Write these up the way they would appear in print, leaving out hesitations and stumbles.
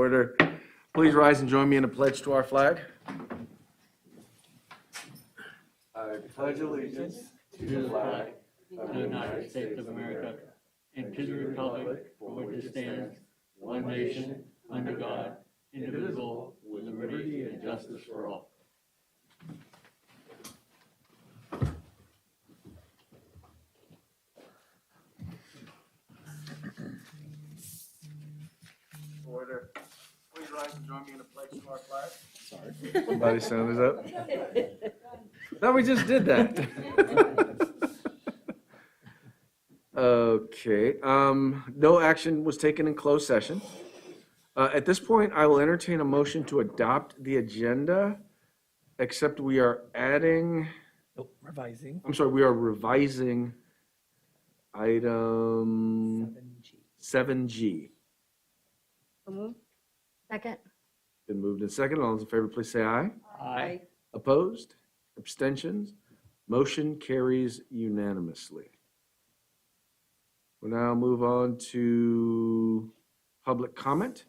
Order. Please rise and join me in a pledge to our flag. I pledge allegiance to the flag of the United States of America and to the republic for which it stands, one nation, under God, indivisible, with liberty and justice for all. Order. Please rise and join me in a pledge to our flag. Sorry. Somebody's sound is up. No, we just did that. Okay. No action was taken in closed session. At this point, I will entertain a motion to adopt the agenda, except we are adding, Revising. I'm sorry, we are revising item 7G. Second. Been moved and seconded. All those in favor, please say aye. Aye. Opposed? Abstentions? Motion carries unanimously. We'll now move on to public comment.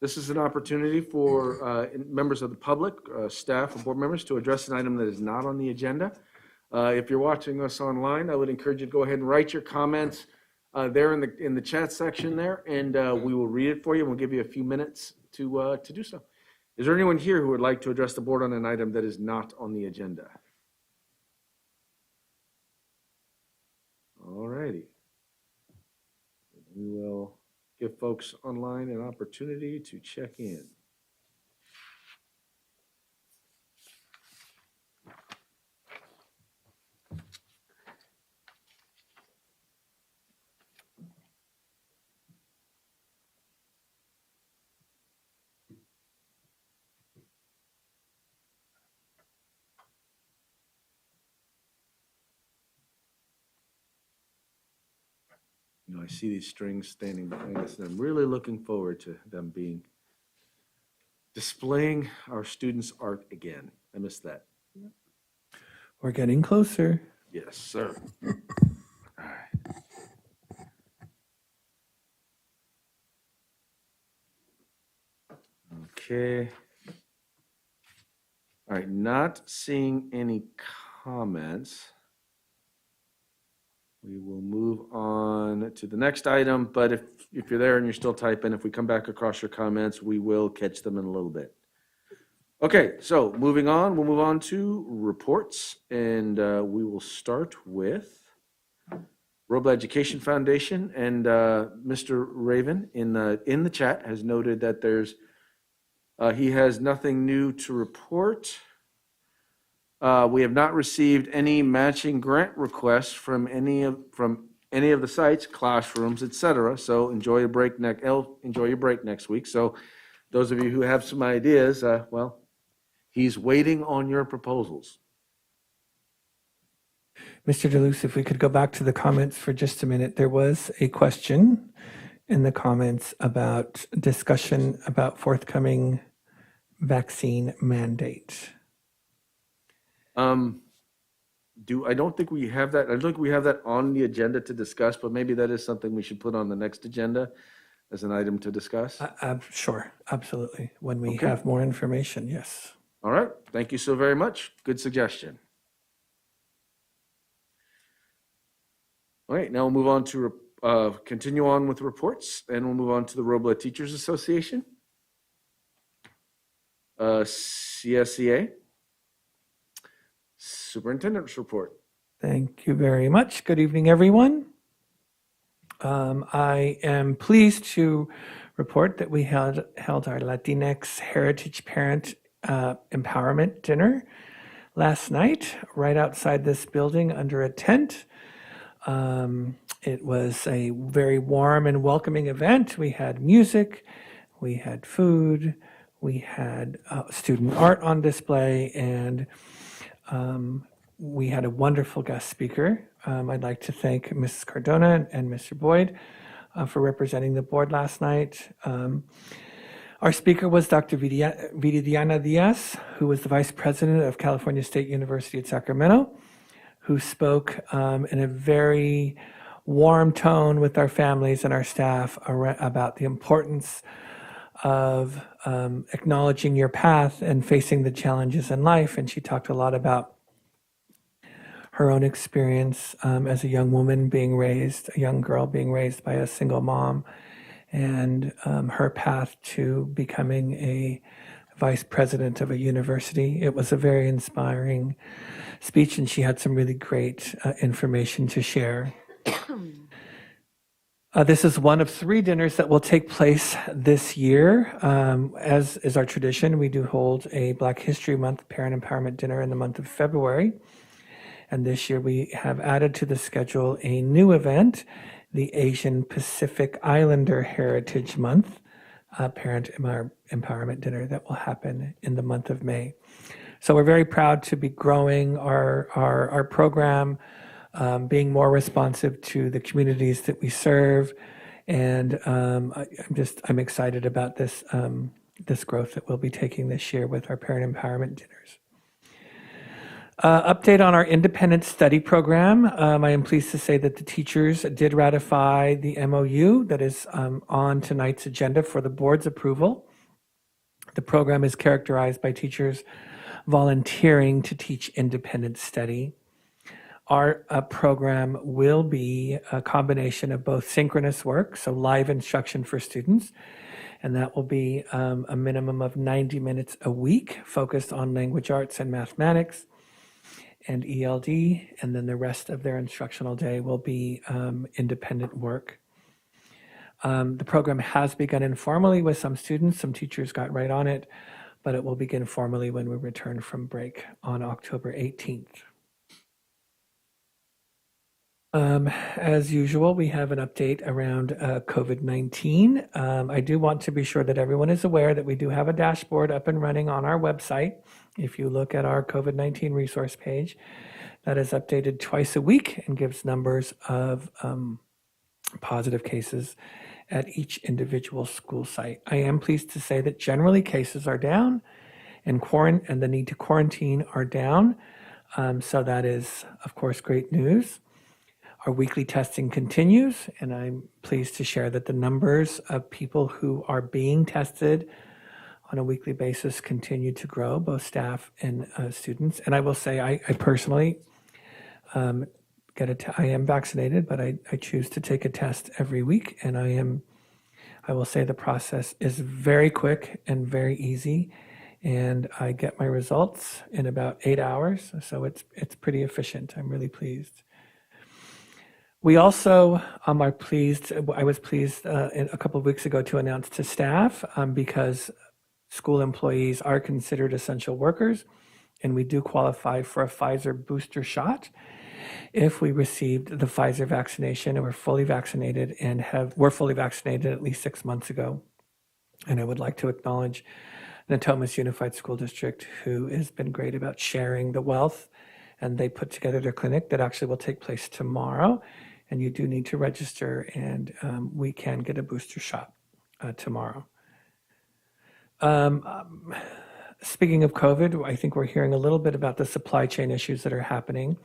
This is an opportunity for members of the public, staff, or board members to address an item that is not on the agenda. If you're watching us online, I would encourage you to go ahead and write your comments there in the chat section there, and we will read it for you. We'll give you a few minutes to do so. Is there anyone here who would like to address the board on an item that is not on the agenda? All righty. We will give folks online an opportunity to check in. You know, I see these strings standing behind us, and I'm really looking forward to them displaying our students' art again. I miss that. We're getting closer. Yes, sir. All right. Okay. All right, not seeing any comments. We will move on to the next item, but if you're there and you're still typing, if we come back across your comments, we will catch them in a little bit. Okay, so moving on, we'll move on to reports, and we will start with Robla Education Foundation, and Mr. Raven in the chat has noted that he has nothing new to report. We have not received any matching grant requests from any of the sites, classrooms, etc. So enjoy your break next week. So those of you who have some ideas, well, he's waiting on your proposals. Mr. DeLuce, if we could go back to the comments for just a minute. There was a question in the comments about discussion about forthcoming vaccine mandate. I don't think we have that. I don't think we have that on the agenda to discuss, but maybe that is something we should put on the next agenda as an item to discuss. Sure, absolutely. When we Okay. have more information, yes. All right. Thank you so very much. Good suggestion. All right. Now we'll move on to continue on with reports, and we'll move on to the Robla Teachers Association, CSEA. Superintendent's report. Thank you very much. Good evening, everyone. I am pleased to report that we held our Latinx Heritage Parent Empowerment Dinner last night, right outside this building under a tent. It was a very warm and welcoming event. We had music, we had food, we had student art on display, and we had a wonderful guest speaker. I'd like to thank Mrs. Cardona and Mr. Boyd for representing the board last night. Our speaker was Dr. Viridiana Diaz, who was the vice president of California State University at Sacramento, who spoke in a very warm tone with our families and our staff about the importance of acknowledging your path and facing the challenges in life. And she talked a lot about her own experience as a young woman being raised, a young girl being raised by a single mom, and her path to becoming a vice president of a university. It was a very inspiring speech, and she had some really great information to share. This is one of 3 dinners that will take place this year. As is our tradition, we do hold a Black History Month Parent Empowerment Dinner in the month of February. And this year we have added to the schedule a new event, the Asian Pacific Islander Heritage Month Parent Empowerment Dinner that will happen in the month of May. So we're very proud to be growing our program, being more responsive to the communities that we serve, and I'm excited about this growth that we'll be taking this year with our parent empowerment dinners. Update on our independent study program. I am pleased to say that the teachers did ratify the MOU that is on tonight's agenda for the board's approval. The program is characterized by teachers volunteering to teach independent study. Our program will be a combination of both synchronous work, so live instruction for students, and that will be a minimum of 90 minutes a week focused on language arts and mathematics and ELD, and then the rest of their instructional day will be independent work. The program has begun informally with some students. Some teachers got right on it, but it will begin formally when we return from break on October 18th. As usual, we have an update around COVID-19. I do want to be sure that everyone is aware that we do have a dashboard up and running on our website. If you look at our COVID-19 resource page, that is updated twice a week and gives numbers of positive cases at each individual school site. I am pleased to say that generally cases are down and the need to quarantine are down. So that is, of course, great news. Our weekly testing continues, and I'm pleased to share that the numbers of people who are being tested on a weekly basis continue to grow, both staff and students. And I will say, I personally I am vaccinated, but I choose to take a test every week, and I will say the process is very quick and very easy, and I get my results in about 8 hours, so it's pretty efficient. I'm really pleased. We also I was pleased a couple of weeks ago to announce to staff, because school employees are considered essential workers, and we do qualify for a Pfizer booster shot if we received the Pfizer vaccination and we're fully vaccinated were fully vaccinated at least 6 months ago. And I would like to acknowledge Natomas Unified School District, who has been great about sharing the wealth, and they put together their clinic that actually will take place tomorrow. And you do need to register, and we can get a booster shot tomorrow. Speaking of COVID, I think we're hearing a little bit about the supply chain issues that are happening,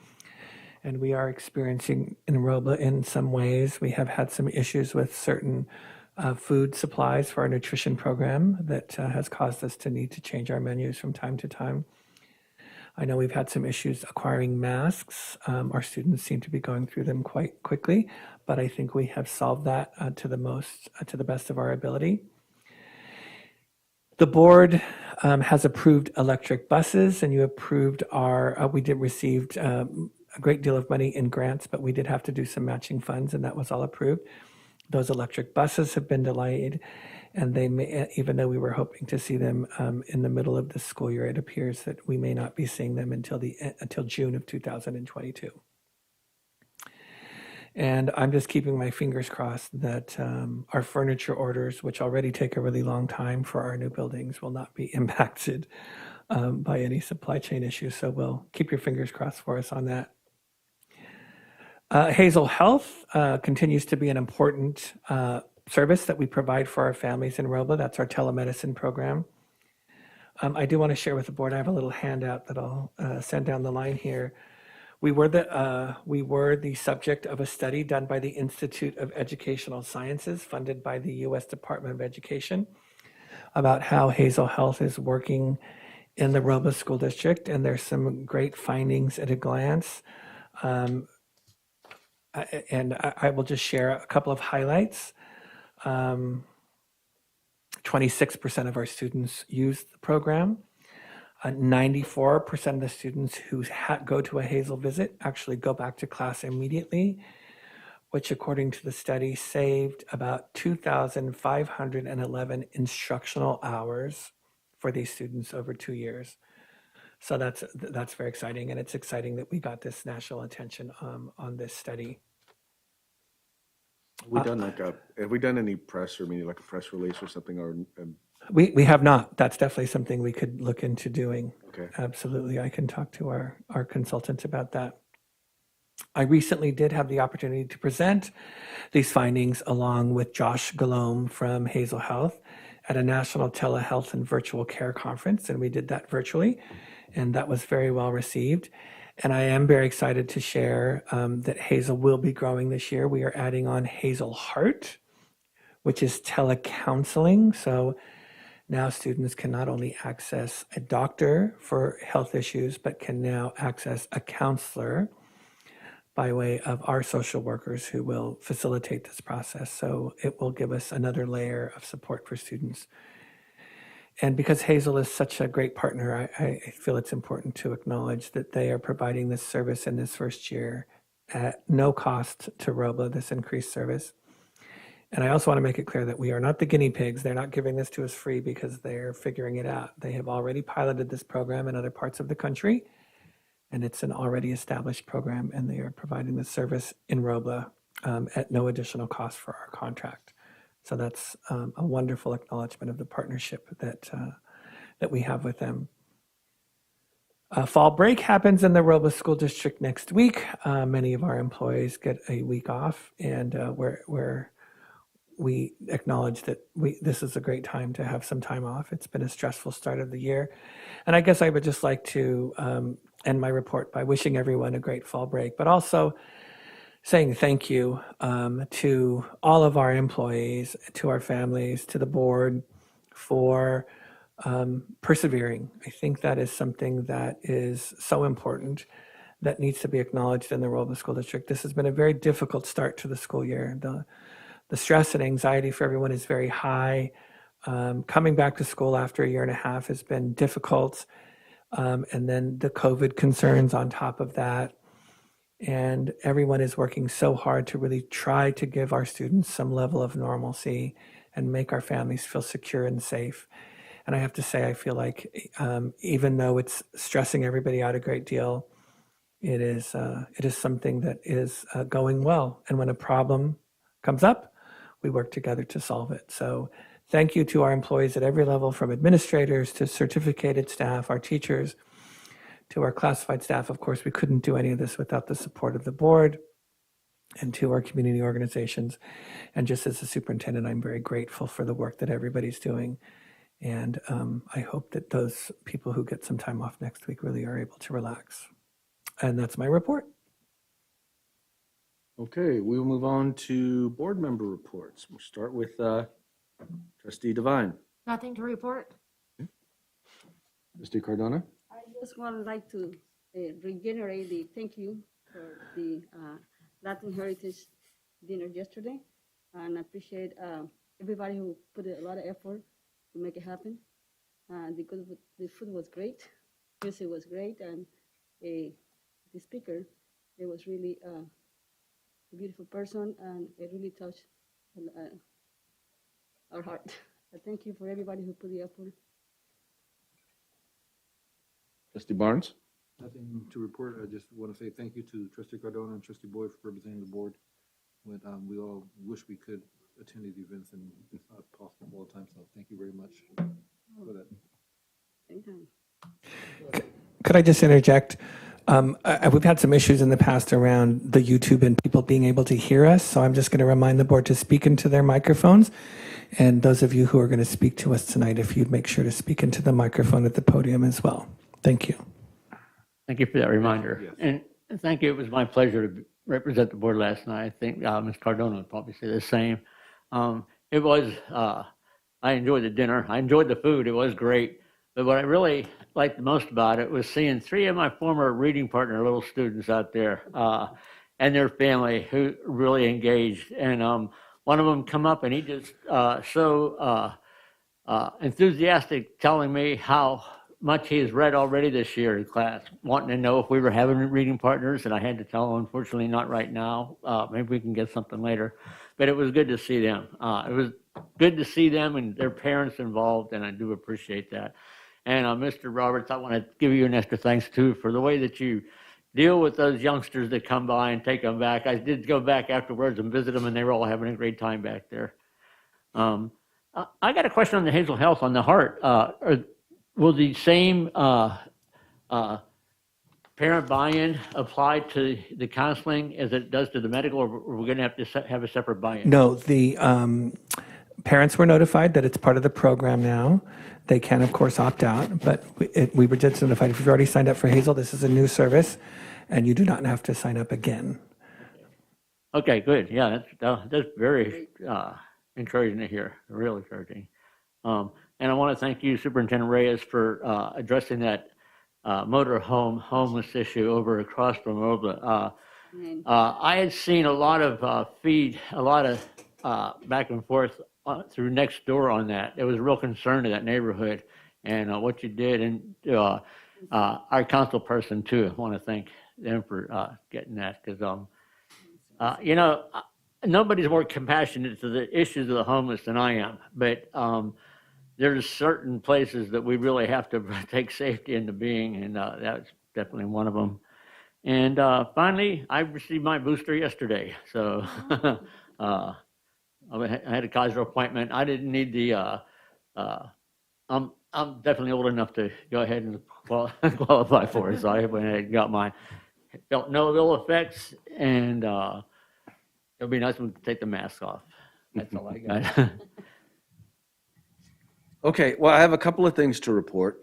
and we are experiencing in Robla in some ways. We have had some issues with certain food supplies for our nutrition program that has caused us to need to change our menus from time to time. I know we've had some issues acquiring masks. Our students seem to be going through them quite quickly, but I think we have solved that to the best of our ability. The board has approved electric buses, and you approved we did receive a great deal of money in grants, but we did have to do some matching funds, and that was all approved. Those electric buses have been delayed, and even though we were hoping to see them in the middle of the school year, it appears that we may not be seeing them until June of 2022. And I'm just keeping my fingers crossed that our furniture orders, which already take a really long time for our new buildings, will not be impacted by any supply chain issues. So we'll keep your fingers crossed for us on that. Hazel Health continues to be an important service that we provide for our families in Robo. That's our telemedicine program. I do want to share with the board, I have a little handout that I'll send down the line here. We were the subject of a study done by the Institute of Educational Sciences, funded by the U.S. Department of Education. about how Hazel Health is working in the Robo School District, and there's some great findings at a glance. I will just share a couple of highlights. 26% of our students use the program. 94% of the students who go to a Hazel visit actually go back to class immediately, which according to the study saved about 2,511 instructional hours for these students over 2 years. So that's very exciting, and it's exciting that we got this national attention on this study. Have we done any press or meaning like a press release or something or? We have not. That's definitely something we could look into doing. Okay. Absolutely. I can talk to our consultant about that. I recently did have the opportunity to present these findings along with Josh Galome from Hazel Health at a national telehealth and virtual care conference, and we did that virtually, and that was very well received. And I am very excited to share that Hazel will be growing this year. We are adding on Hazel Heart, which is telecounseling. So now students can not only access a doctor for health issues, but can now access a counselor by way of our social workers who will facilitate this process. So it will give us another layer of support for students. And because Hazel is such a great partner, I feel it's important to acknowledge that they are providing this service in this first year at no cost to Robo, this increased service. And I also want to make it clear that we are not the guinea pigs. They're not giving this to us free because they're figuring it out. They have already piloted this program in other parts of the country, and it's an already established program, and they are providing the service in Robla at no additional cost for our contract. So that's a wonderful acknowledgement of the partnership that we have with them. Fall break happens in the Robo School District next week. Many of our employees get a week off, and we acknowledge that this is a great time to have some time off. It's been a stressful start of the year. And I guess I would just like to end my report by wishing everyone a great fall break, but also saying thank you to all of our employees, to our families, to the board for persevering. I think that is something that is so important that needs to be acknowledged in the Robo School District. This has been a very difficult start to the school year. The stress and anxiety for everyone is very high. Coming back to school after a year and a half has been difficult. And then the COVID concerns on top of that. And everyone is working so hard to really try to give our students some level of normalcy and make our families feel secure and safe. And I have to say, I feel like even though it's stressing everybody out a great deal, it is something that is going well. And when a problem comes up, we work together to solve it. So thank you to our employees at every level, from administrators to certificated staff, our teachers, to our classified staff. Of course, we couldn't do any of this without the support of the board, and to our community organizations. And just as a superintendent, I'm very grateful for the work that everybody's doing. And I hope that those people who get some time off next week really are able to relax. And that's my report. Okay, we will move on to board member reports. We'll start with Trustee Devine. Nothing to report. Trustee Cardona? I just would like to regenerate the thank you for the Latin Heritage dinner yesterday, and I appreciate everybody who put a lot of effort to make it happen. The food was great, music was great, and the speaker, it was really a beautiful person, and it really touched our heart. Thank you for everybody who put the effort. Trustee Barnes? Nothing to report. I just want to say thank you to Trustee Cardona and Trustee Boyd for representing the board. When we all wish we could attend these events, and it's not possible all the time. So thank you very much for that. Anytime. Could I just interject? We've had some issues in the past around the YouTube and people being able to hear us. So I'm just going to remind the board to speak into their microphones. And those of you who are going to speak to us tonight, if you'd make sure to speak into the microphone at the podium as well. Thank you. Thank you for that reminder. Yes. And thank you. It was my pleasure to represent the board last night. I think Ms. Cardona would probably say the same. It was I enjoyed the dinner. I enjoyed the food. It was great. But what I really liked the most about it was seeing 3 of my former reading partner little students out there and their family who really engaged. And one of them come up and he just so enthusiastic, telling me how much he has read already this year in class, wanting to know if we were having reading partners, and I had to tell him, unfortunately, not right now. Maybe we can get something later. But it was good to see them. It was good to see them and their parents involved, and I do appreciate that. And Mr. Roberts, I want to give you an extra thanks, too, for the way that you deal with those youngsters that come by and take them back. I did go back afterwards and visit them, and they were all having a great time back there. I got a question on the Hazel Health on the heart. Will the same parent buy-in apply to the counseling as it does to the medical, or we're going to have to have a separate buy-in? No, the parents were notified that it's part of the program now. They can, of course, opt out, but we were just notified. If you've already signed up for Hazel, this is a new service, and you do not have to sign up again. Okay, good. Yeah, that's very encouraging to hear, real encouraging. And I want to thank you, Superintendent Reyes, for addressing that motorhome homeless issue over across from Robla. I had seen a lot of feed, a lot of back and forth through next door on that. It was a real concern to that neighborhood, and what you did, and our council person too. I want to thank them for getting that, because nobody's more compassionate to the issues of the homeless than I am, but there's certain places that we really have to take safety into being, and that's definitely one of them. And finally, I received my booster yesterday, so I had a Kaiser appointment. I didn't need the. I'm definitely old enough to go ahead and qualify for it, so I went ahead and got mine. Felt no ill effects, and it'll be nice when we take the mask off. That's all I got. Okay, well, I have a couple of things to report.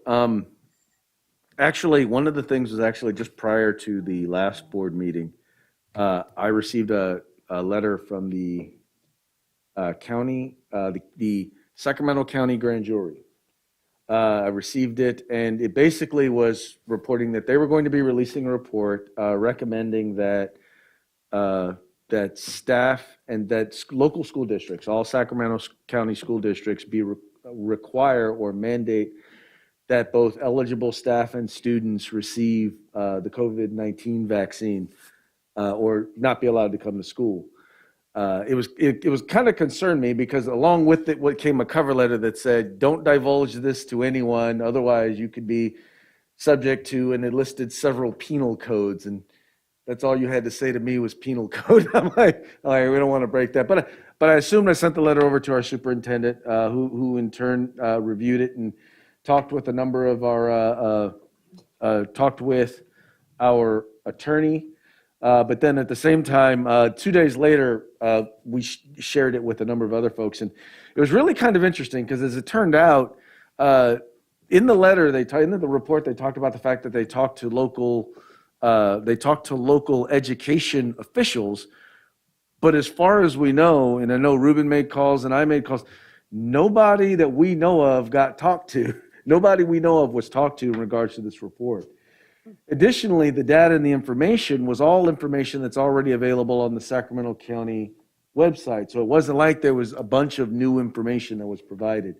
Actually, one of the things was actually just prior to the last board meeting. I received a letter from the county, the Sacramento County Grand Jury. I received it, and it basically was reporting that they were going to be releasing a report recommending that that staff and that local school districts, all Sacramento County school districts, require or mandate that both eligible staff and students receive the COVID-19 vaccine or not be allowed to come to school. It was kind of concerned me because along with it, what came a cover letter that said, don't divulge this to anyone, otherwise you could be subject to, and it listed several penal codes, and that's all you had to say to me was penal code. I'm like, all right, we don't want to break that. But I assumed I sent the letter over to our superintendent, who in turn reviewed it and talked with a number of talked with our attorney. But then at the same time, 2 days later, we shared it with a number of other folks. And it was really kind of interesting because as it turned out, in the letter, in the report, they talked about the fact that they talked to local education officials. But as far as we know, and I know Ruben made calls and I made calls, nobody that we know of got talked to. Nobody we know of was talked to in regards to this report. Additionally, the data and the information was all information that's already available on the Sacramento County website. So it wasn't like there was a bunch of new information that was provided.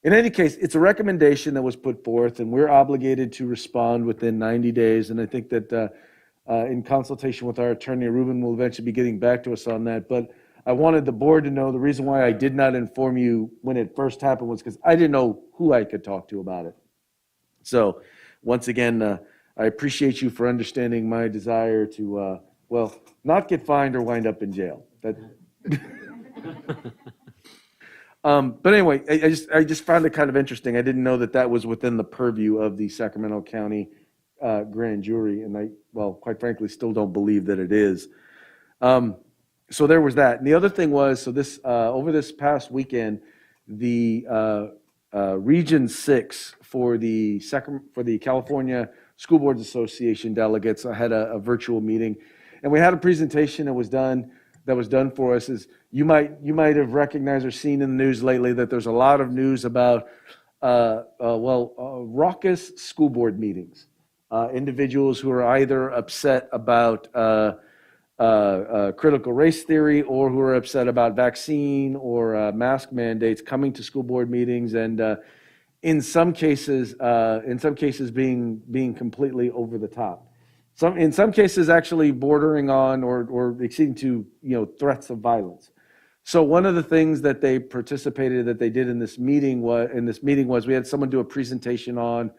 In any case, it's a recommendation that was put forth, and we're obligated to respond within 90 days. And I think that in consultation with our attorney, Ruben will eventually be getting back to us on that. But I wanted the board to know the reason why I did not inform you when it first happened was because I didn't know who I could talk to about it. So once again, I appreciate you for understanding my desire to, not get fined or wind up in jail. But anyway, I just found it kind of interesting. I didn't know that was within the purview of the Sacramento County grand jury, and I, quite frankly, still don't believe that it is. So there was that. And the other thing was, so this over this past weekend, the Region 6 for the California School Boards Association delegates had a virtual meeting, and we had a presentation that was done that was done for us is you might have recognized or seen in the news lately that there's a lot of news about raucous school board meetings. Individuals who are either upset about critical race theory or who are upset about vaccine or mask mandates coming to school board meetings and in some cases being completely over the top. In some cases actually bordering on or exceeding to threats of violence. So one of the things that they did in this meeting was we had someone do a presentation on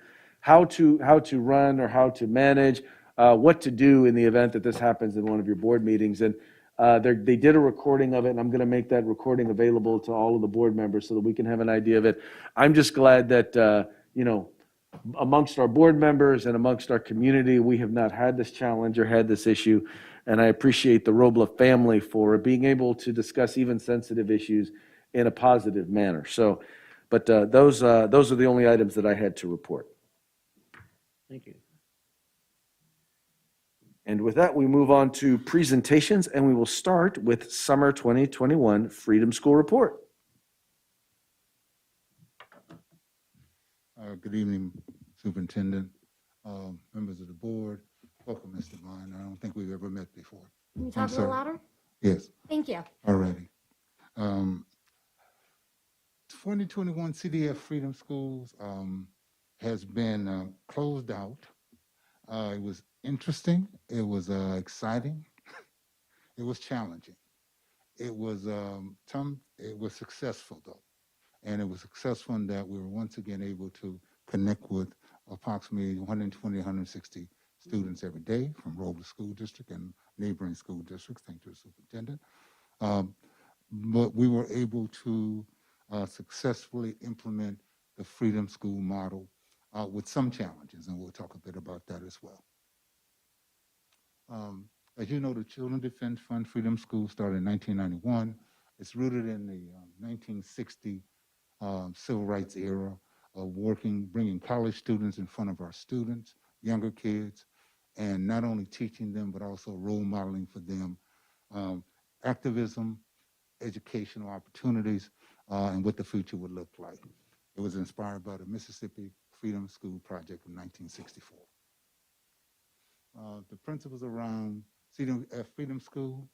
how to run or how to manage what to do in the event that this happens in one of your board meetings. And they did a recording of it, and I'm going to make that recording available to all of the board members so that we can have an idea of it. I'm just glad that amongst our board members and amongst our community, we have not had this challenge or had this issue. And I appreciate the Robla family for being able to discuss even sensitive issues in a positive manner. So, but those are the only items that I had to report. Thank you. And with that, we move on to presentations, and we will start with Summer 2021 Freedom School Report. Good evening, Superintendent, members of the board. Welcome, Mr. Vine. I don't think we've ever met before. Can you talk a little louder? Yes, Thank you. already. 2021 CDF Freedom Schools has been closed out. It was interesting. It was exciting. It was challenging. It was it was successful though, and it was successful in that we were once again able to connect with approximately 120, 160 students every day from Robla School District and neighboring school districts. Thank you, Superintendent. But we were able to successfully implement the Freedom School model with some challenges, and we'll talk a bit about that as well. As you know, the Children Defense Fund Freedom School started in 1991. It's rooted in the 1960 civil rights era of bringing college students in front of our students, younger kids, and not only teaching them, but also role modeling for them activism, educational opportunities, and what the future would look like. It was inspired by the Mississippi Freedom School Project of 1964. The principles around Freedom School,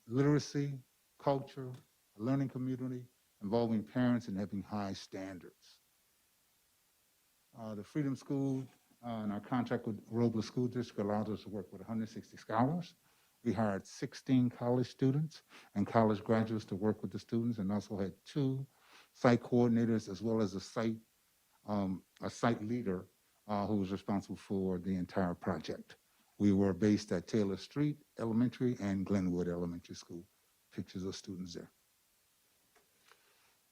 literacy, culture, a learning community, involving parents and having high standards. The Freedom School and our contract with Robla School District allows us to work with 160 scholars. We hired 16 college students and college graduates to work with the students, and also had 2 site coordinators as well as a site leader who was responsible for the entire project. We were based at Taylor Street Elementary and Glenwood Elementary School. Pictures of students there.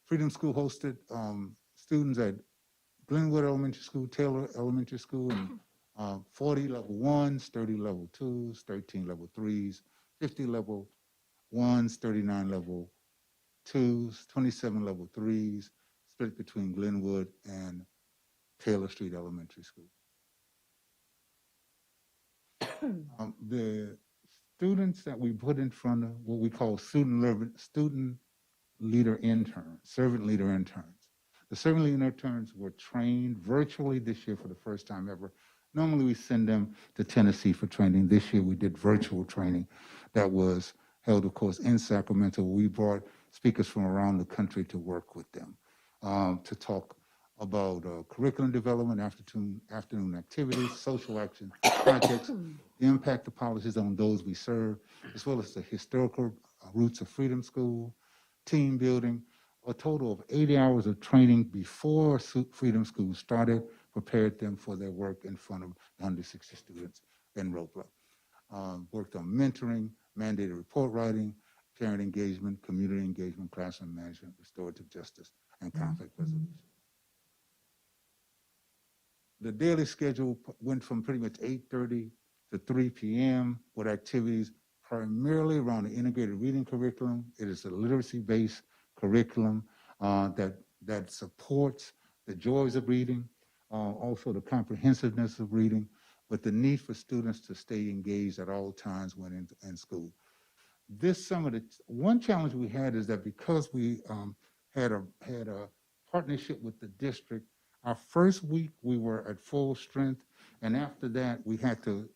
Freedom School hosted students at Glenwood Elementary School, Taylor Elementary School, and 40 level 1s, 30 level 2s, 13 level 3s, 50 level 1s, 39 level 2s, 27 level 3s, split between Glenwood and Taylor Street Elementary School. The students that we put in front of what we call servant leader interns. The servant leader interns were trained virtually this year for the first time ever. Normally we send them to Tennessee for training. This year we did virtual training that was held, of course, in Sacramento. We brought speakers from around the country to work with them, to talk about curriculum development, afternoon activities, social action projects, the impact of policies on those we serve, as well as the historical roots of Freedom School, team building. A total of 80 hours of training before Freedom School started, prepared them for their work in front of 160 students in Robla. Worked on mentoring, mandated report writing, parent engagement, community engagement, classroom management, restorative justice, and conflict resolution. The daily schedule went from pretty much 8:30 to 3 p.m. with activities primarily around the integrated reading curriculum. It is a literacy-based curriculum that supports the joys of reading, also the comprehensiveness of reading, but the need for students to stay engaged at all times when in school. This summer, the one challenge we had is that because we had a partnership with the district, our first week we were at full strength, and after that we had to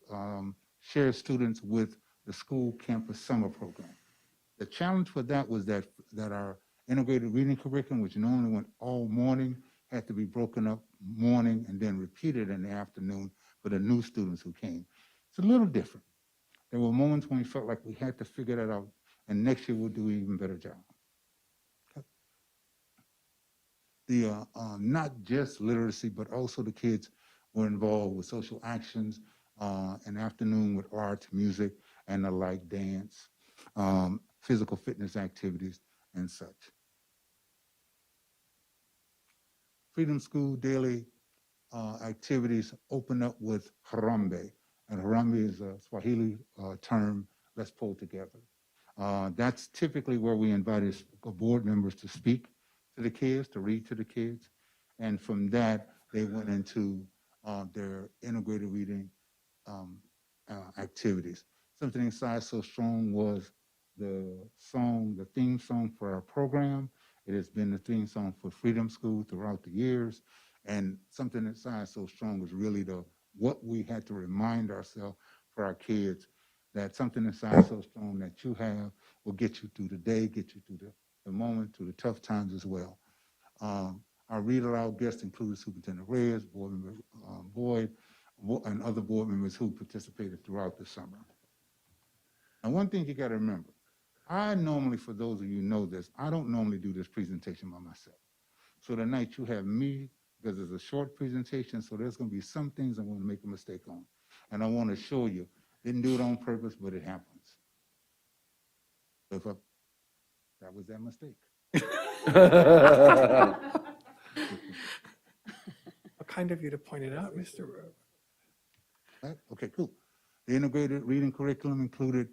share students with the school campus summer program. The challenge for that was that our integrated reading curriculum, which normally went all morning, had to be broken up morning and then repeated in the afternoon for the new students who came. It's a little different. There were moments when we felt like we had to figure that out, and next year we'll do an even better job. Okay. The not just literacy, but also the kids were involved with social actions, an afternoon with art, music, and the like, dance, physical fitness activities, and such. Freedom School daily activities open up with Harambe. And Harambe is a Swahili term, let's pull together. That's typically where we invited board members to speak to the kids, to read to the kids. And from that, they went into their integrated reading activities. Something Inside So Strong was the theme song for our program. It has been the theme song for Freedom School throughout the years. And Something Inside So Strong was really what we had to remind ourselves for our kids, that something inside so strong that you have will get you through the day, get you through the moment, through the tough times as well. Our read aloud guests included Superintendent Reyes, Board Member Boyd, and other board members who participated throughout the summer. And one thing you got to remember, I normally, for those of you who know this, I don't normally do this presentation by myself. So tonight you have me, because it's a short presentation, so there's going to be some things I'm going to make a mistake on. And I want to show you, didn't do it on purpose, but it happens. That was that mistake. Kind of you to point it out, Mr. Robo. Right? Okay, cool. The integrated reading curriculum included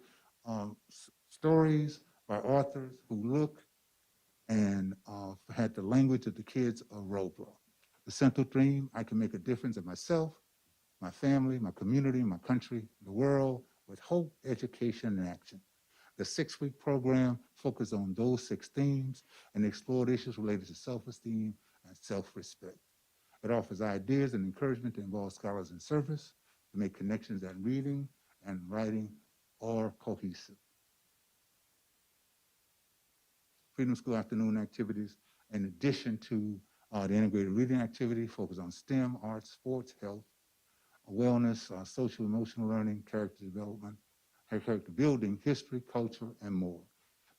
stories by authors who look and had the language of the kids of Robla. The central theme, I can make a difference in myself, my family, my community, my country, the world, with hope, education, and action. The 6-week program focused on those 6 themes and explored issues related to self-esteem and self-respect. It offers ideas and encouragement to involve scholars in service, to make connections that reading and writing are cohesive. Freedom School afternoon activities, in addition to the integrated reading activity, focus on STEM, arts, sports, health, wellness, social emotional learning, character development, character building, history, culture, and more.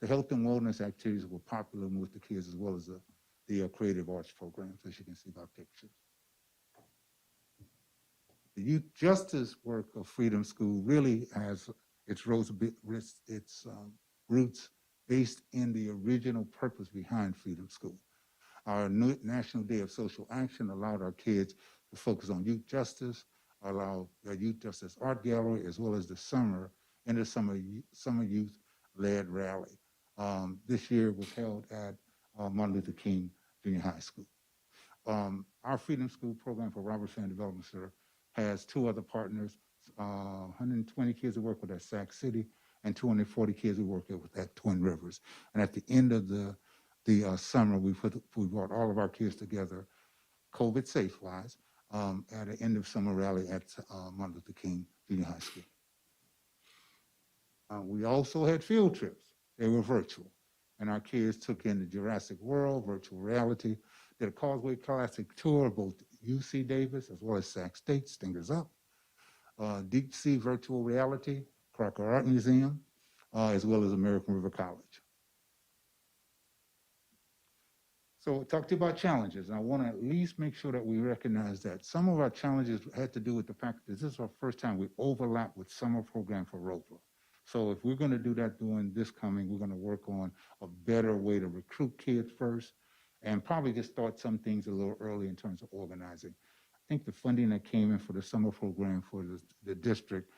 The health and wellness activities were popular with the kids, as well as the creative arts programs, as you can see by pictures. The youth justice work of Freedom School really has its roots based in the original purpose behind Freedom School. Our National Day of Social Action allowed our kids to focus on youth justice, allow the Youth Justice Art Gallery, as well as the summer youth-led rally. This year was held at Martin Luther King Junior High School. Our Freedom School program for Robert Fan Development Center has 2 other partners, 120 kids who work with at Sac City and 240 kids who work with at Twin Rivers. And at the end of the summer, we brought all of our kids together, COVID safe-wise, at an end of summer rally at Martin Luther King Junior High School. We also had field trips. They were virtual. And our kids took in the Jurassic World, virtual reality, did a Causeway Classic tour of both UC Davis as well as Sac State, Stingers Up, Deep Sea Virtual Reality, Crocker Art Museum, as well as American River College. So talk to you about challenges. And I want to at least make sure that we recognize that some of our challenges had to do with the fact that this is our first time we overlap with summer program for Robla. So if we're going to do that during this coming, we're going to work on a better way to recruit kids first and probably just start some things a little early in terms of organizing. I think the funding that came in for the summer program for the district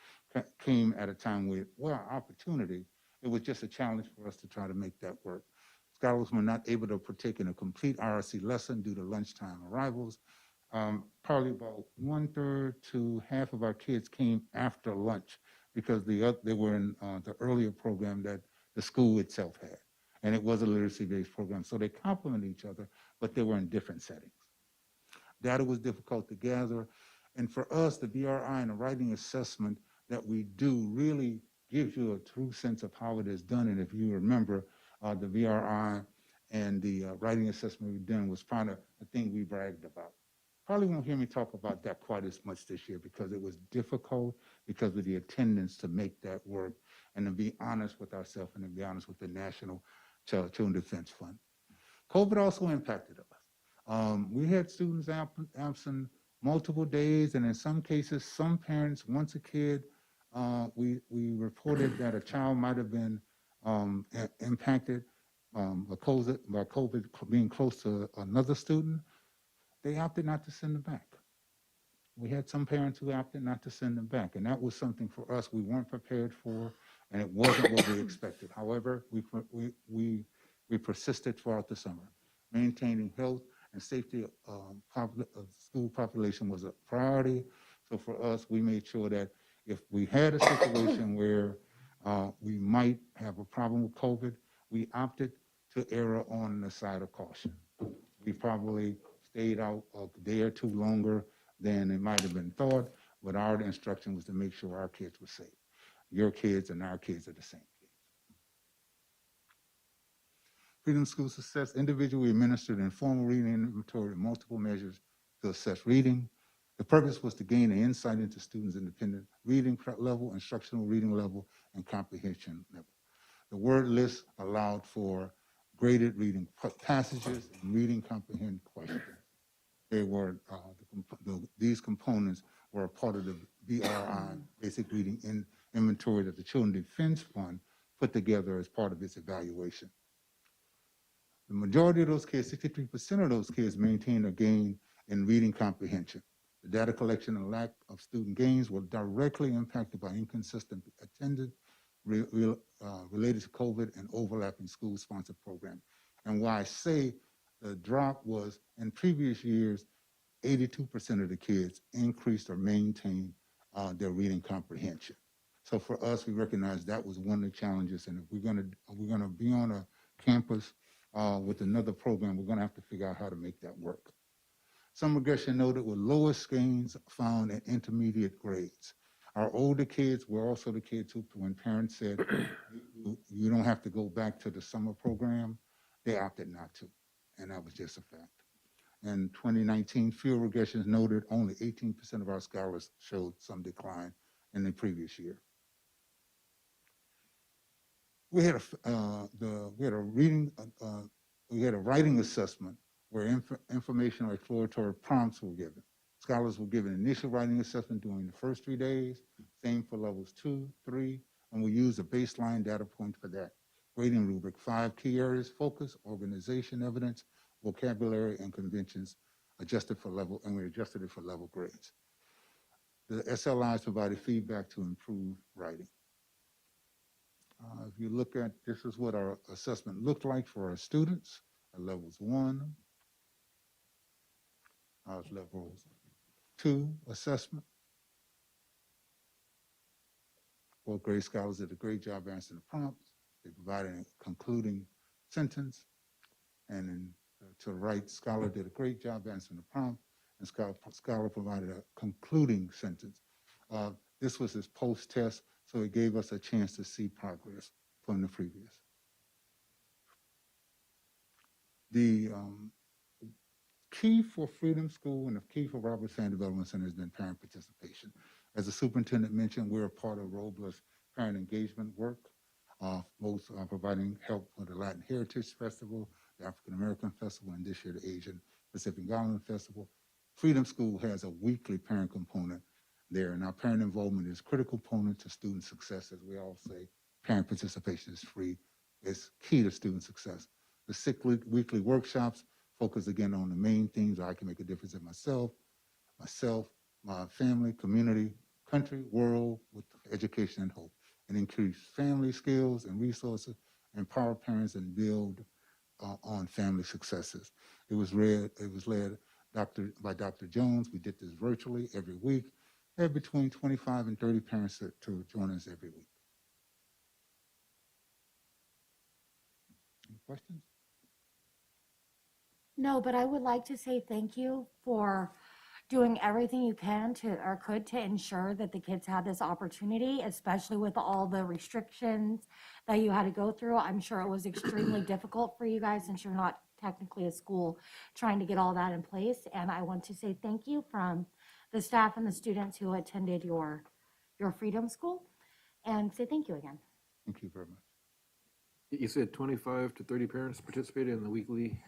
came at a time with, well, opportunity. It was just a challenge for us to try to make that work. Scholars were not able to partake in a complete RRC lesson due to lunchtime arrivals. Probably about 1/3 to half of our kids came after lunch because they were in the earlier program that the school itself had. And it was a literacy-based program. So they complement each other, but they were in different settings. Data was difficult to gather. And for us, the BRI and the writing assessment that we do really gives you a true sense of how it is done. And if you remember, the BRI and the writing assessment we've done was kind of the thing we bragged about. Probably won't hear me talk about that quite as much this year because it was difficult because of the attendance to make that work and to be honest with ourselves and to be honest with the National Children Defense Fund. COVID also impacted us. We had students absent multiple days, and in some cases, some parents, once a kid, we reported that a child might have been impacted by COVID being close to another student. They opted not to send them back. We had some parents who opted not to send them back, and that was something for us we weren't prepared for, and it wasn't what we expected. However, we persisted throughout the summer. Maintaining health and safety of school population was a priority. So for us, we made sure that if we had a situation where we might have a problem with COVID, we opted to err on the side of caution. We probably stayed out a day or two longer than it might have been thought, but our instruction was to make sure our kids were safe. Your kids and our kids are the same kids. Freedom School Success individually administered informal reading inventory and multiple measures to assess reading. The purpose was to gain an insight into students' independent reading level, instructional reading level, and comprehension level. The word list allowed for graded reading passages and reading comprehension questions. They were these components were a part of the BRI, basic reading inventory that the Children Defense Fund put together as part of its evaluation. The majority of those kids, 63% of those kids, maintained a gain in reading comprehension. The data collection and lack of student gains were directly impacted by inconsistent attendance related to COVID and overlapping school-sponsored programs. And why I say the drop was in previous years, 82% of the kids increased or maintained their reading comprehension. So for us, we recognize that was one of the challenges. And if we're gonna be on a campus with another program, we're gonna have to figure out how to make that work. Some regression noted with lowest gains found in intermediate grades. Our older kids were also the kids who, when parents said, you don't have to go back to the summer program, they opted not to. And that was just a fact. In 2019, field regressions noted only 18% of our scholars showed some decline in the previous year. We had a writing assessment where information or exploratory prompts were given. Scholars were given initial writing assessment during the first 3 days, same for levels 2, 3, and we used a baseline data point for that. Grading rubric, 5 key areas: focus, organization, evidence, vocabulary, and conventions, adjusted for level, and we adjusted it for level grades. The SLIs provided feedback to improve writing. If you look at, this is what our assessment looked like for our students at levels 1, levels 2 assessment. Both grade scholars did a great job answering the prompts. They provided a concluding sentence. And then to the right, scholar did a great job answering the prompt, and scholar provided a concluding sentence. This was his post-test, so it gave us a chance to see progress from the previous. The key for Freedom School and the key for Robert Sand Development Center has been parent participation. As the superintendent mentioned, we're a part of Robla's parent engagement work, both providing help for the Latin Heritage Festival, the African American Festival, and this year the Asian Pacific Island Festival. Freedom School has a weekly parent component there, and our parent involvement is a critical component to student success. As we all say, parent participation is free. It's key to student success. The 6 weekly workshops focus again on the main themes: I can make a difference in myself, my family, community, country, world, with education and hope, and increase family skills and resources, empower parents, and build on family successes. It was led by Dr. Jones. We did this virtually every week, have between 25 and 30 parents to join us every week. Any questions? No, but I would like to say thank you for doing everything you can could to ensure that the kids had this opportunity, especially with all the restrictions that you had to go through. I'm sure it was extremely difficult for you guys since you're not technically a school trying to get all that in place. And I want to say thank you from the staff and the students who attended your Freedom School, and say thank you again. Thank you very much. You said 25 to 30 parents participated in the weekly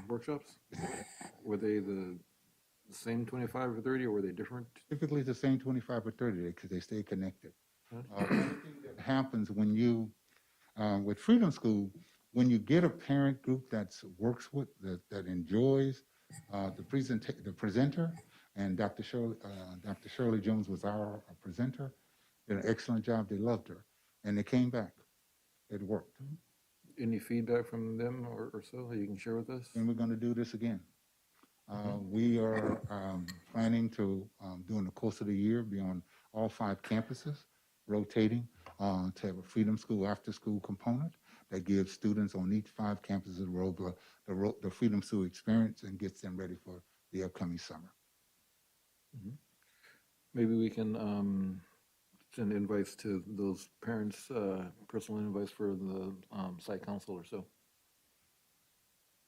workshops? Were they the same 25 or 30, or were they different? Typically, it's the same 25 or 30 because they stay connected. Huh? One thing that happens when you, with Freedom School, when you get a parent group that works with, that enjoys the presenter, and Dr. Shirley Jones was our presenter, did an excellent job. They loved her, and they came back. It worked. Any feedback from them or so that you can share with us? And we're going to do this again. We are planning to, during the course of the year, be on all 5 campuses, rotating to have a Freedom School after-school component that gives students on each 5 campuses of Robla the Freedom School experience and gets them ready for the upcoming summer. Maybe we can send invites to those parents, personal invites for the site council or so.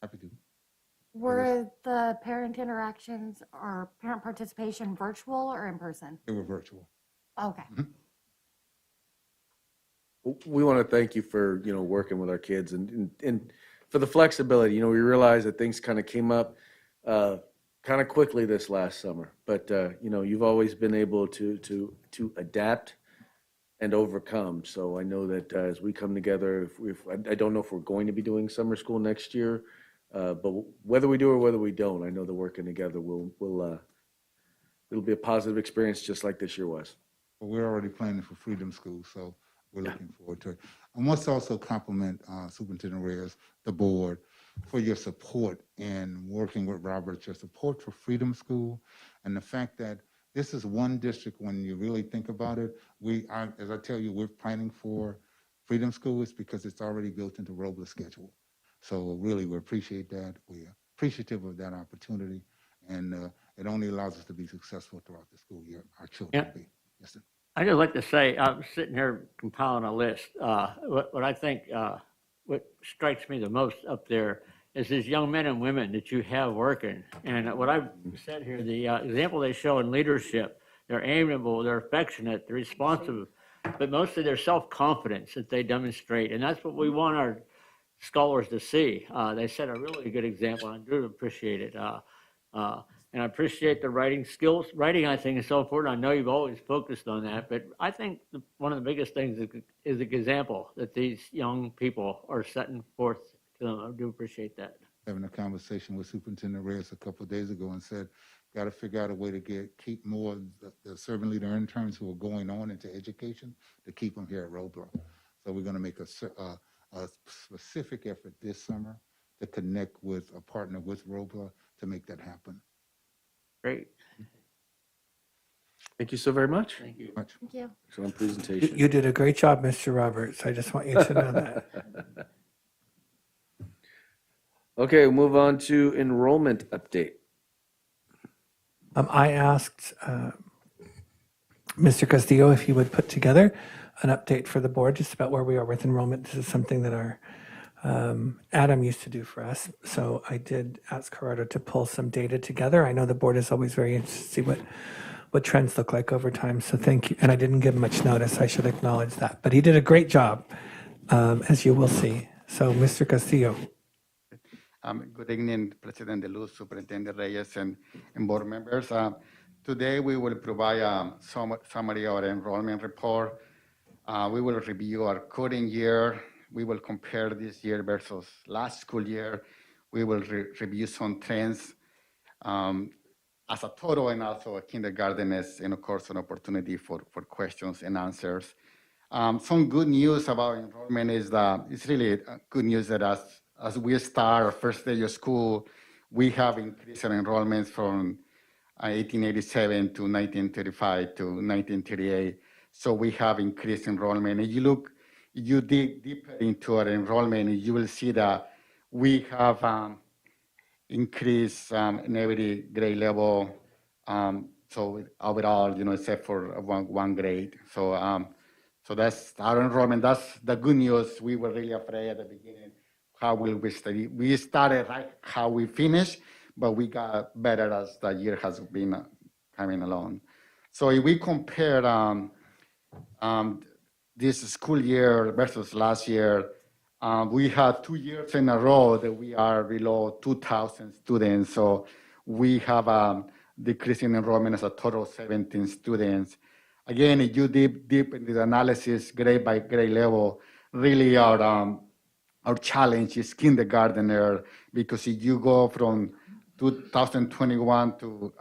Happy to. Were the parent interactions or parent participation virtual or in person? They were virtual. Okay. We want to thank you for, working with our kids and for the flexibility. We realize that things kind of came up kind of quickly this last summer, but you've always been able to adapt and overcome. So I know that as we come together, I don't know if we're going to be doing summer school next year, but whether we do or whether we don't, I know that working together it'll be a positive experience just like this year was. But we're already planning for Freedom School, so we're looking forward to it. I must also compliment Superintendent Reyes, the board, for your support in working with Robert, your support for Freedom School, and the fact that this is one district when you really think about it. As I tell you, we're planning for Freedom School is because it's already built into Robla's schedule. So really, we appreciate that. We're appreciative of that opportunity, and it only allows us to be successful throughout the school year. Our children will be. Yes, sir. I'd just like to say, I'm sitting here compiling a list. What I think, what strikes me the most up there is these young men and women that you have working. And what I've said here, the example they show in leadership, they're amiable, they're affectionate, they're responsive, but mostly their self-confidence that they demonstrate. And that's what we want our scholars to see. They set a really good example, and I do appreciate it. And I appreciate the writing skills. Writing, I think, is so important. I know you've always focused on that, but I think one of the biggest things is the example that these young people are setting forth to them. I do appreciate that. Having a conversation with Superintendent Reyes a couple of days ago and said, got to figure out a way to keep more of the servant leader interns who are going on into education to keep them here at Robla. So we're going to make a specific effort this summer to connect with a partner with Robla to make that happen. Great. Thank you so very much. Thank you. Much. Thank you. Excellent presentation. You did a great job, Mr. Roberts. I just want you to know that. Okay, we'll move on to enrollment update. I asked Mr. Castillo if he would put together an update for the board just about where we are with enrollment. This is something that our Adam used to do for us. So I did ask Gerardo to pull some data together. I know the board is always very interested to see what trends look like over time. So thank you. And I didn't give much notice. I should acknowledge that. But he did a great job, as you will see. So Mr. Castillo. Good evening, President De Luz, Superintendent Reyes, and board members. Today, we will provide a summary of our enrollment report. We will review our current year. We will compare this year versus last school year. We will review some trends as a total, and also kindergarten as, and of course, an opportunity for questions and answers. Some good news about enrollment is that it's really good news that as we start our first day of school, we have increased our enrollments from 1887 to 1935 to 1938. So we have increased enrollment. If you dig deeper into our enrollment, you will see that we have increased in every grade level. So overall, except for one grade. So that's our enrollment. That's the good news. We were really afraid at the beginning. How will we study? We started right how we finished, but we got better as the year has been coming along. So if we compare this school year versus last year, we had 2 years in a row that we are below 2,000 students. So we have a decrease in enrollment as a total of 17 students. Again, if you deep into the analysis, grade by grade level, really our challenge is kindergartner, because if you go from 2021 to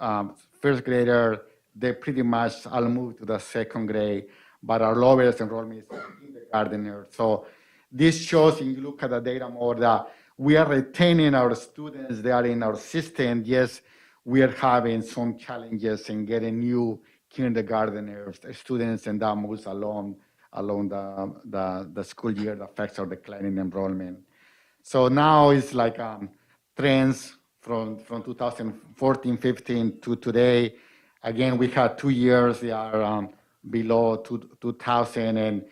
first grader, they pretty much all move to the second grade, but our lowest enrollment is kindergartner. So this shows, if you look at the data more, that we are retaining our students. They are in our system. Yes, we are having some challenges in getting new kindergartner students, and that moves along the school year that affects our declining enrollment. So now it's like trends from 2014, 15 to today. Again, we had 2 years they are below 2,000, and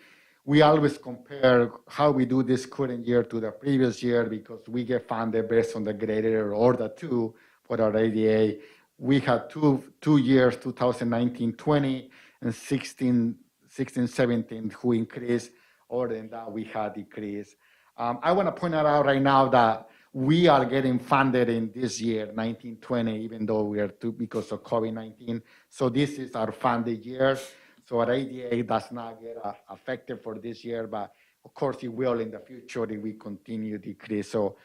we always compare how we do this current year to the previous year, because we get funded based on the grade or the two for our ADA. We had two years, 2019-20 and 16-17, who increased, or than that we had decreased. I want to point out right now that we are getting funded in this year, 19-20, even though we are because of COVID-19. So this is our funded year. So our ADA does not get affected for this year, but of course it will in the future if we continue to decrease. So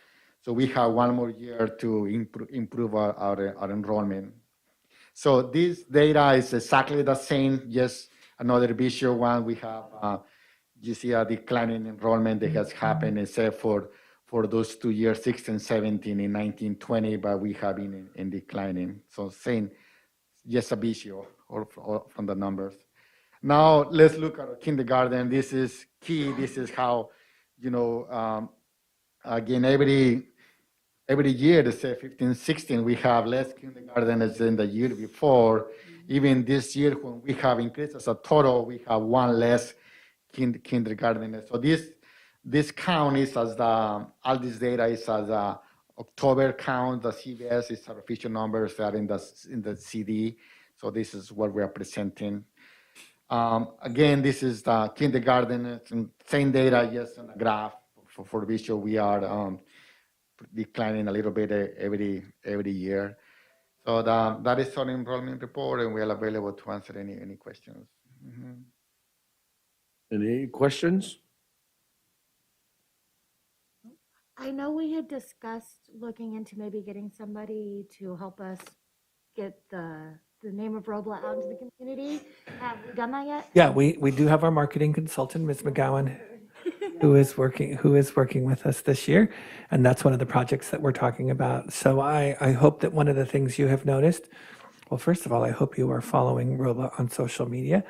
we have 1 more year to improve our enrollment. So this data is exactly the same, just another visual one. We have, you see a decline in enrollment that has happened except for those 2 years, 16, 17, and 19, 20, but we have been in declining. So same, just a visual or from the numbers. Now let's look at kindergarten. This is key. This is how, again, every year, let's say 15, 16, we have less kindergarteners than the year before. Even this year, when we have increased as a total, we have 1 less kindergartner. So this count is as all this data is as October count. The CVS is our official numbers that are in the CD. So this is what we are presenting. Again, this is the kindergarten, same data, yes, on the graph for visual. We are declining a little bit every year. So that is our enrollment report, and we are available to answer any questions. Mm-hmm. Any questions? I know we had discussed looking into maybe getting somebody to help us get the name of Robla out into the community. Have we done that yet? Yeah, we do have our marketing consultant, Ms. McGowan, who is working with us this year, and that's one of the projects that we're talking about. So I hope that one of the things you have noticed, well, first of all, I hope you are following Robla on social media,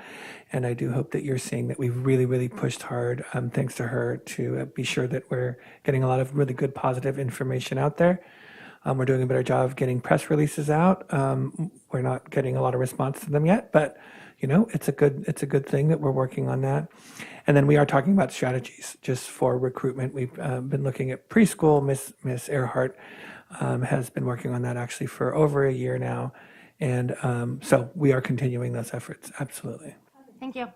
and I do hope that you're seeing that we've really pushed hard, thanks to her, to be sure that we're getting a lot of really good positive information out there. We're doing a better job of getting press releases out. We're not getting a lot of response to them yet, but it's a good thing that we're working on that. And then we are talking about strategies just for recruitment. We've been looking at preschool. Miss Earhart has been working on that actually for over a year now. And so we are continuing those efforts. Absolutely. Thank you.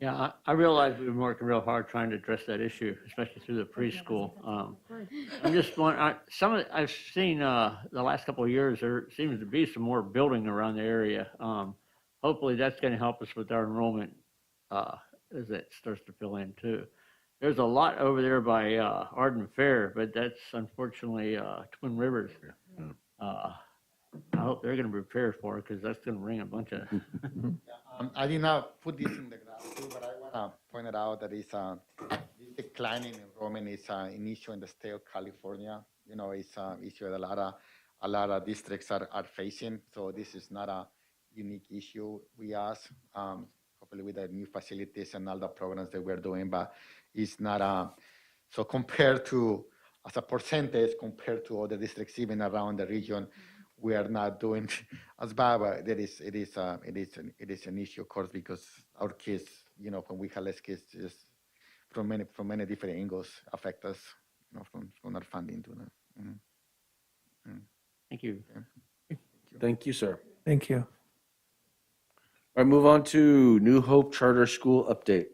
Yeah, I realize we've been working real hard trying to address that issue, especially through the preschool. I'm just wondering, I've seen the last couple of years, there seems to be some more building around the area. Hopefully that's going to help us with our enrollment as it starts to fill in too. There's a lot over there by Arden Fair, but that's unfortunately Twin Rivers. I hope they're going to be prepared for it, because that's going to bring a bunch of. I did not put this in the graph too, but I want to point it out that this declining enrollment is an issue in the state of California. It's an issue that a lot of a lot of districts are facing. So this is not a unique issue we ask. Hopefully with the new facilities and all the programs that we're doing, but it's not so compared to, as a percentage, compared to other districts even around the region, we are not doing as bad, but it is an issue, of course, because our kids, when we have less kids, just from many different angles affect us, from our funding to that. Thank you. Thank you, sir. Thank you. All right, move on to New Hope Charter School update.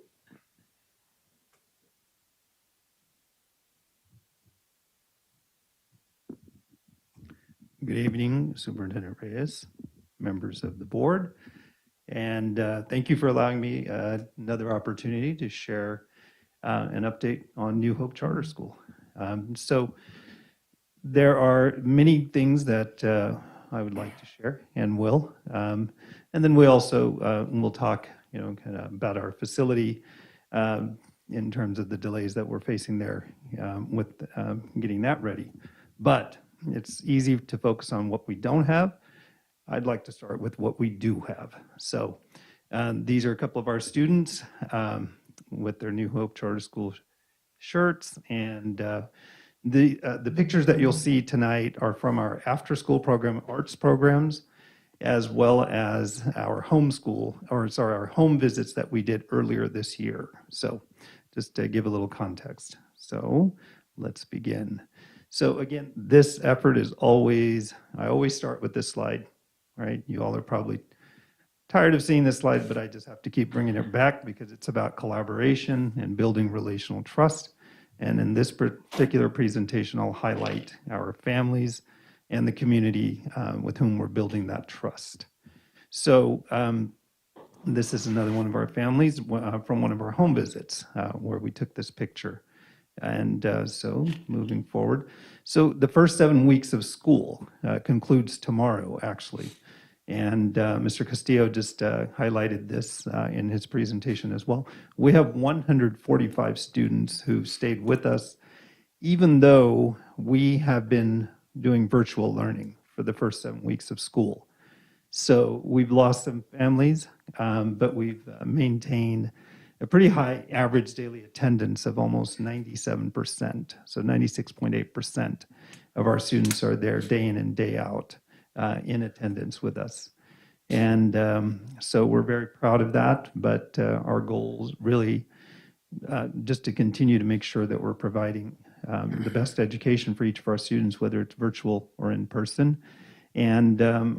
Good evening, Superintendent Reyes, members of the board, and thank you for allowing me another opportunity to share an update on New Hope Charter School. So there are many things that I would like to share and will, and then we also will talk, kind of about our facility in terms of the delays that we're facing there with getting that ready. But it's easy to focus on what we don't have. I'd like to start with what we do have. So these are a couple of our students with their New Hope Charter School shirts. And the pictures that you'll see tonight are from our after-school program, arts programs, as well as our home visits that we did earlier this year. So just to give a little context. So let's begin. So again, this effort is I always start with this slide, right? You all are probably tired of seeing this slide, but I just have to keep bringing it back because it's about collaboration and building relational trust. And in this particular presentation, I'll highlight our families and the community with whom we're building that trust. So this is another one of our families from one of our home visits where we took this picture. And so moving forward. So the first 7 weeks of school concludes tomorrow, actually. And Mr. Castillo just highlighted this in his presentation as well. We have 145 students who've stayed with us, even though we have been doing virtual learning for the first 7 weeks of school. So we've lost some families, but we've maintained a pretty high average daily attendance of almost 97%. So 96.8% of our students are there day in and day out in attendance with us. And so we're very proud of that, but our goals really just to continue to make sure that we're providing the best education for each of our students, whether it's virtual or in person. And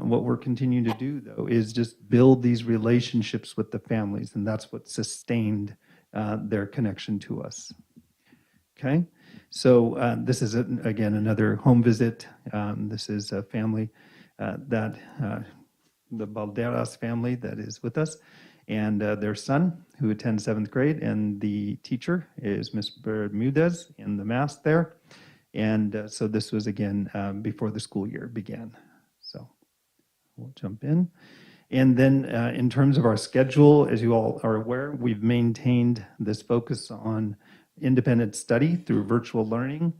what we're continuing to do, though, is just build these relationships with the families, and that's what sustained their connection to us. Okay, so this is, again, another home visit. This is a family the Valderas family that is with us, and their son, who attends 7th grade, and the teacher is Ms. Bermudez in the mask there. And so this was, again, before the school year began. So we'll jump in. And then in terms of our schedule, as you all are aware, we've maintained this focus on independent study through virtual learning.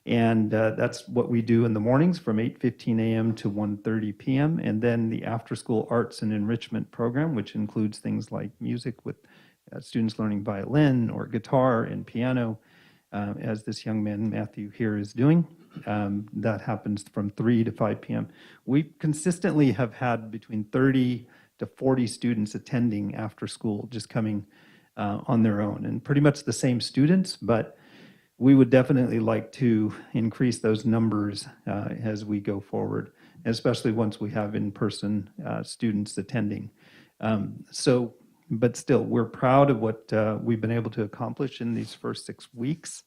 And that's what we do in the mornings from 8:15 a.m. to 1:30 p.m. And then the after-school arts and enrichment program, which includes things like music with students learning violin or guitar and piano, as this young man, Matthew, here is doing. That happens from 3 to 5 p.m. We consistently have had between 30 to 40 students attending after school, just coming on their own, and pretty much the same students, but we would definitely like to increase those numbers as we go forward, especially once we have in-person students attending. But still, we're proud of what we've been able to accomplish in these first 6 weeks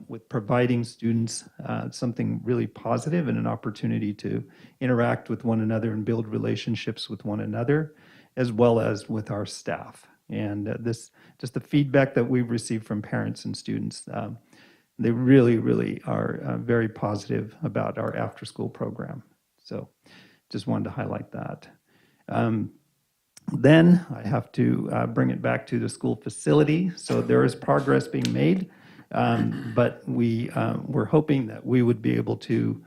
with providing students something really positive and an opportunity to interact with one another and build relationships with one another, as well as with our staff. And just the feedback that we've received from parents and students, they really, really are very positive about our after-school program. So just wanted to highlight that. Then I have to bring it back to the school facility. So there is progress being made, but we're hoping that we would be able to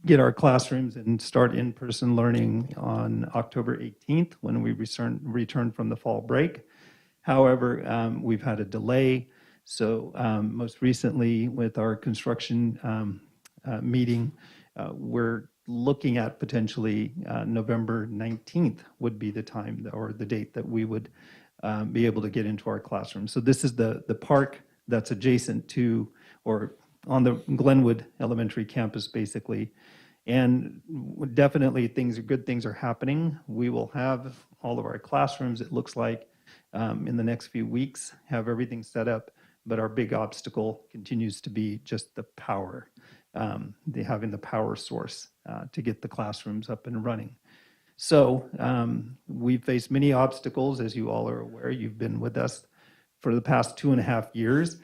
get our classrooms and start in-person learning on October 18th when we return from the fall break. However, we've had a delay. So most recently with our construction meeting, we're looking at potentially November 19th would be the time or the date that we would be able to get into our classroom. So this is the park that's adjacent to or on the Glenwood Elementary campus, basically. And definitely good things are happening. We will have all of our classrooms, it looks like, in the next few weeks, have everything set up. But our big obstacle continues to be just the power, having the power source to get the classrooms up and running. So we've faced many obstacles, as you all are aware. You've been with us for the past 2.5 years.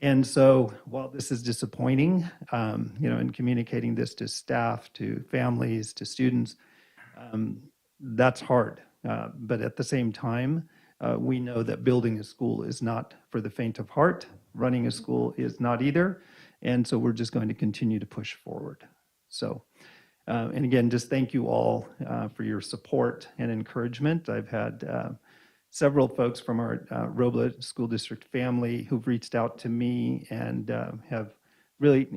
And so while this is disappointing, in communicating this to staff, to families, to students, that's hard. But at the same time, we know that building a school is not for the faint of heart. Running a school is not either. And so we're just going to continue to push forward. So, and again, just thank you all for your support and encouragement. I've had several folks from our Robla School District family who've reached out to me and have really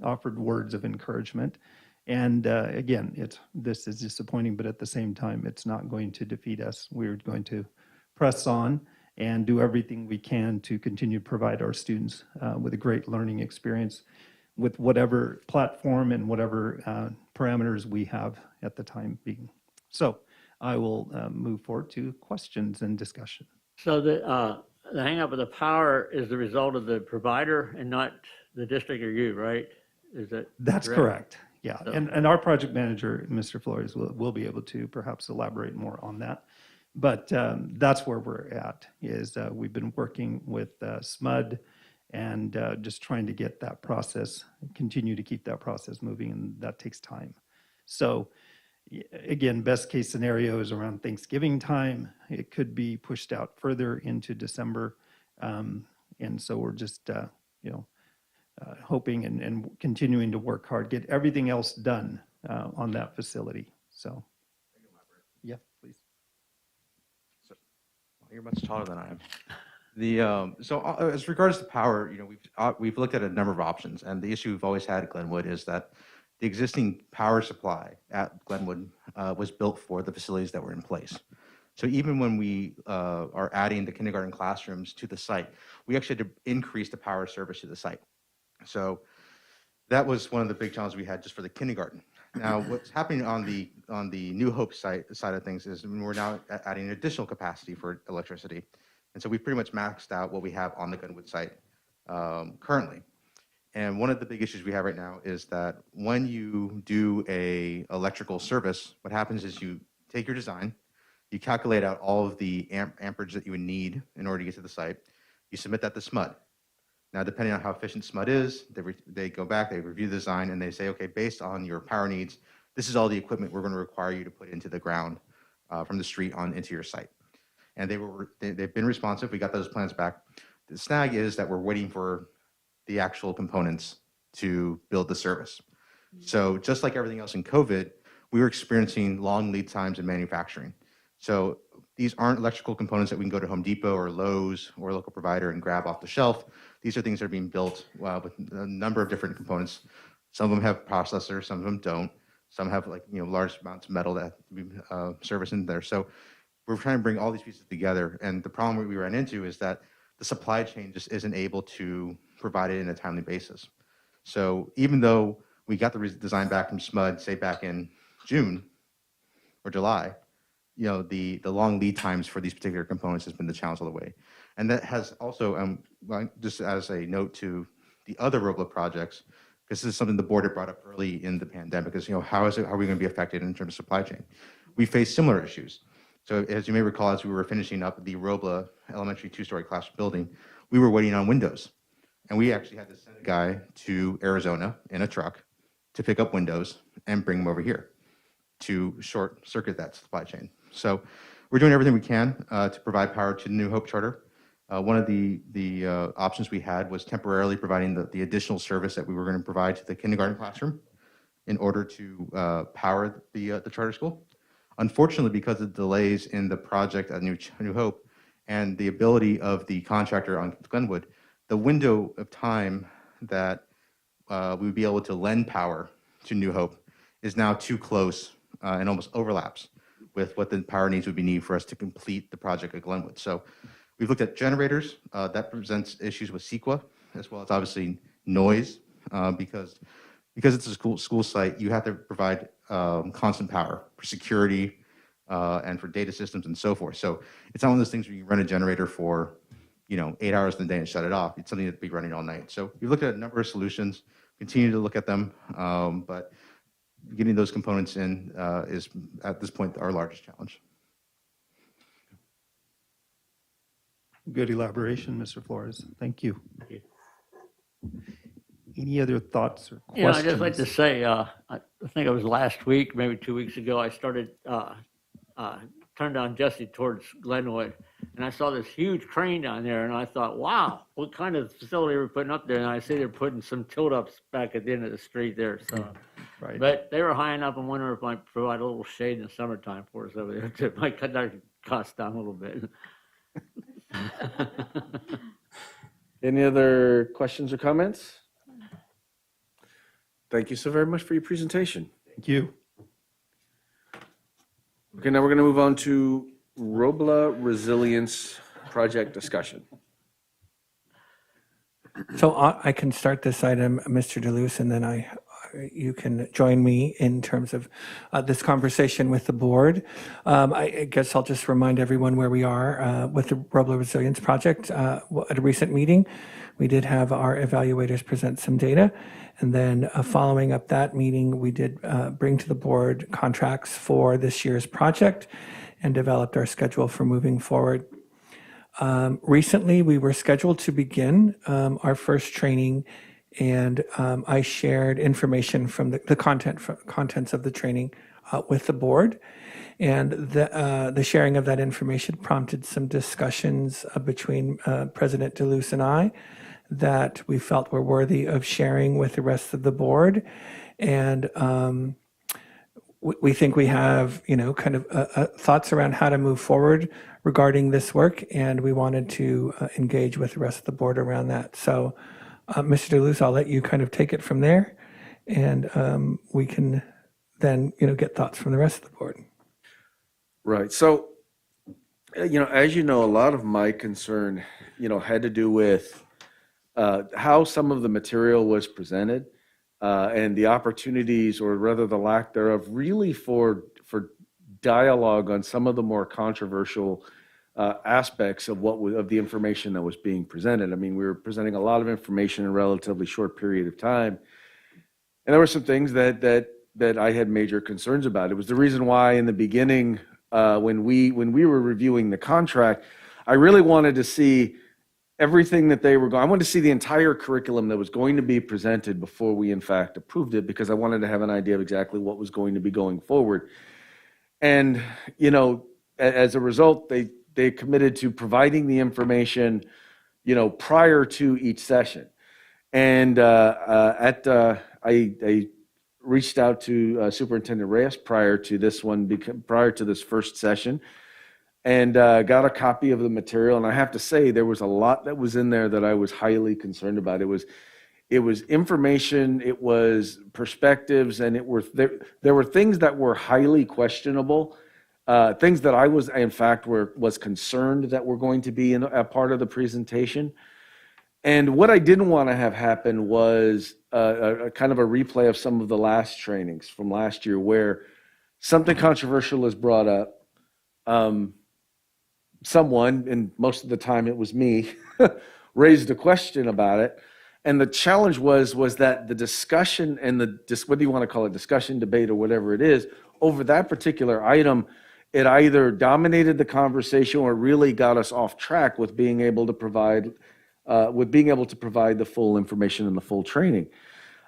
offered words of encouragement. And again, this is disappointing, but at the same time, it's not going to defeat us. We're going to press on and do everything we can to continue to provide our students with a great learning experience with whatever platform and whatever parameters we have at the time being. So I will move forward to questions and discussion. So the hang up with the power is the result of the provider and not the district or you, right? Is that That's correct? Yeah, So- and our project manager, Mr. Flores, will be able to perhaps elaborate more on that. But that's where we're at, is we've been working with SMUD and just trying to get that process, continue to keep that process moving, and that takes time. So again, best case scenario is around Thanksgiving time. It could be pushed out further into December. And so we're just, hoping and continuing to work hard, get everything else done on that facility. So, yeah, please. You're much taller than I am. As regards to power, we've looked at a number of options, and the issue we've always had at Glenwood is that the existing power supply at Glenwood was built for the facilities that were in place. So even when we are adding the kindergarten classrooms to the site, we actually had to increase the power service to the site. So that was one of the big challenges we had just for the kindergarten. Now, what's happening on the New Hope side of things is we're now adding additional capacity for electricity. And so we've pretty much maxed out what we have on the Glenwood site currently. And one of the big issues we have right now is that when you do a electrical service, what happens is you take your design, you calculate out all of the amperage that you would need in order to get to the site, you submit that to SMUD. Now, depending on how efficient SMUD is, they go back, they review the design, and they say, okay, based on your power needs, this is all the equipment we're going to require you to put into the ground from the street into your site. And they've been responsive. We got those plans back. The snag is that we're waiting for the actual components to build the service. So just like everything else in COVID, we were experiencing long lead times in manufacturing. So these aren't electrical components that we can go to Home Depot or Lowe's or a local provider and grab off the shelf. These are things that are being built with a number of different components. Some of them have processors, some of them don't. Some have large amounts of metal that have to be serviced in there. So we're trying to bring all these pieces together. And the problem we ran into is that the supply chain just isn't able to provide it in a timely basis. So even though we got the design back from SMUD, say back in June or July, the long lead times for these particular components has been the challenge all the way. And that has also, just as a note to the other Robla projects, because this is something the board had brought up early in the pandemic, is how are we going to be affected in terms of supply chain? We face similar issues. So as you may recall, as we were finishing up the Robla elementary 2-story classroom building, we were waiting on windows. And we actually had to send a guy to Arizona in a truck to pick up windows and bring them over here to short circuit that supply chain. So we're doing everything we can to provide power to the New Hope Charter. One of the options we had was temporarily providing the additional service that we were going to provide to the kindergarten classroom in order to power the charter school. Unfortunately, because of delays in the project at New Hope and the ability of the contractor on Glenwood, the window of time that we would be able to lend power to New Hope is now too close and almost overlaps with what the power needs would be needed for us to complete the project at Glenwood. So we've looked at generators. That presents issues with CEQA, as well as obviously noise, because it's a school site, you have to provide constant power for security and for data systems and so forth. So it's not one of those things where you run a generator for 8 hours in the day and shut it off. It's something that'd be running all night. So we've looked at a number of solutions, continue to look at them, but getting those components in is at this point our largest challenge. Good elaboration, Mr. Flores. Thank you. Any other thoughts or questions? Yeah, I'd just like to say, I think it was last week, maybe 2 weeks ago, I started, turned down Jesse towards Glenwood, and I saw this huge crane down there, and I thought, wow, what kind of facility are we putting up there? And I see they're putting some tilt-ups back at the end of the street there, so. Right. But they were high enough, I'm wondering if I might provide a little shade in the summertime for us over there, too. Might cut that cost down a little bit. Any other questions or comments? Thank you so very much for your presentation. Thank you. Okay, now we're going to move on to Robla Resilience Project discussion. So I can start this item, Mr. DeLuce, and then you can join me in terms of this conversation with the board. I guess I'll just remind everyone where we are with the Robla Resilience Project. At a recent meeting, we did have our evaluators present some data. And then following up that meeting, we did bring to the board contracts for this year's project and developed our schedule for moving forward. Recently, we were scheduled to begin our first training, and I shared information from the contents of the training with the board. And the sharing of that information prompted some discussions between President DeLuce and I that we felt were worthy of sharing with the rest of the board. And we think we have, kind of thoughts around how to move forward regarding this work, and we wanted to engage with the rest of the board around that. So, Mr. DeLuce, I'll let you kind of take it from there, and we can then, get thoughts from the rest of the board. Right. So, as you know, a lot of my concern, had to do with how some of the material was presented and the opportunities, or rather the lack thereof, really for dialogue on some of the more controversial aspects of of the information that was being presented. I mean, we were presenting a lot of information in a relatively short period of time, and there were some things that I had major concerns about. It was the reason why in the beginning, when we were reviewing the contract, I really wanted to see everything that they were going. I wanted to see the entire curriculum that was going to be presented before we in fact approved it, because I wanted to have an idea of exactly what was going to be going forward. And as a result, they committed to providing the information prior to each session. And I reached out to Superintendent Reyes prior to this first session, and got a copy of the material. And I have to say, there was a lot that was in there that I was highly concerned about. It was information, it was perspectives, and there were things that were highly questionable, things that I was, in fact, was concerned that were going to be a part of the presentation. And what I didn't want to have happen was a kind of a replay of some of the last trainings from last year, where something controversial is brought up. Someone, and most of the time it was me, raised a question about it. And the challenge was that the discussion and whether you want to call it discussion, debate, or whatever it is, over that particular item, it either dominated the conversation or really got us off track with being able to provide the full information and the full training.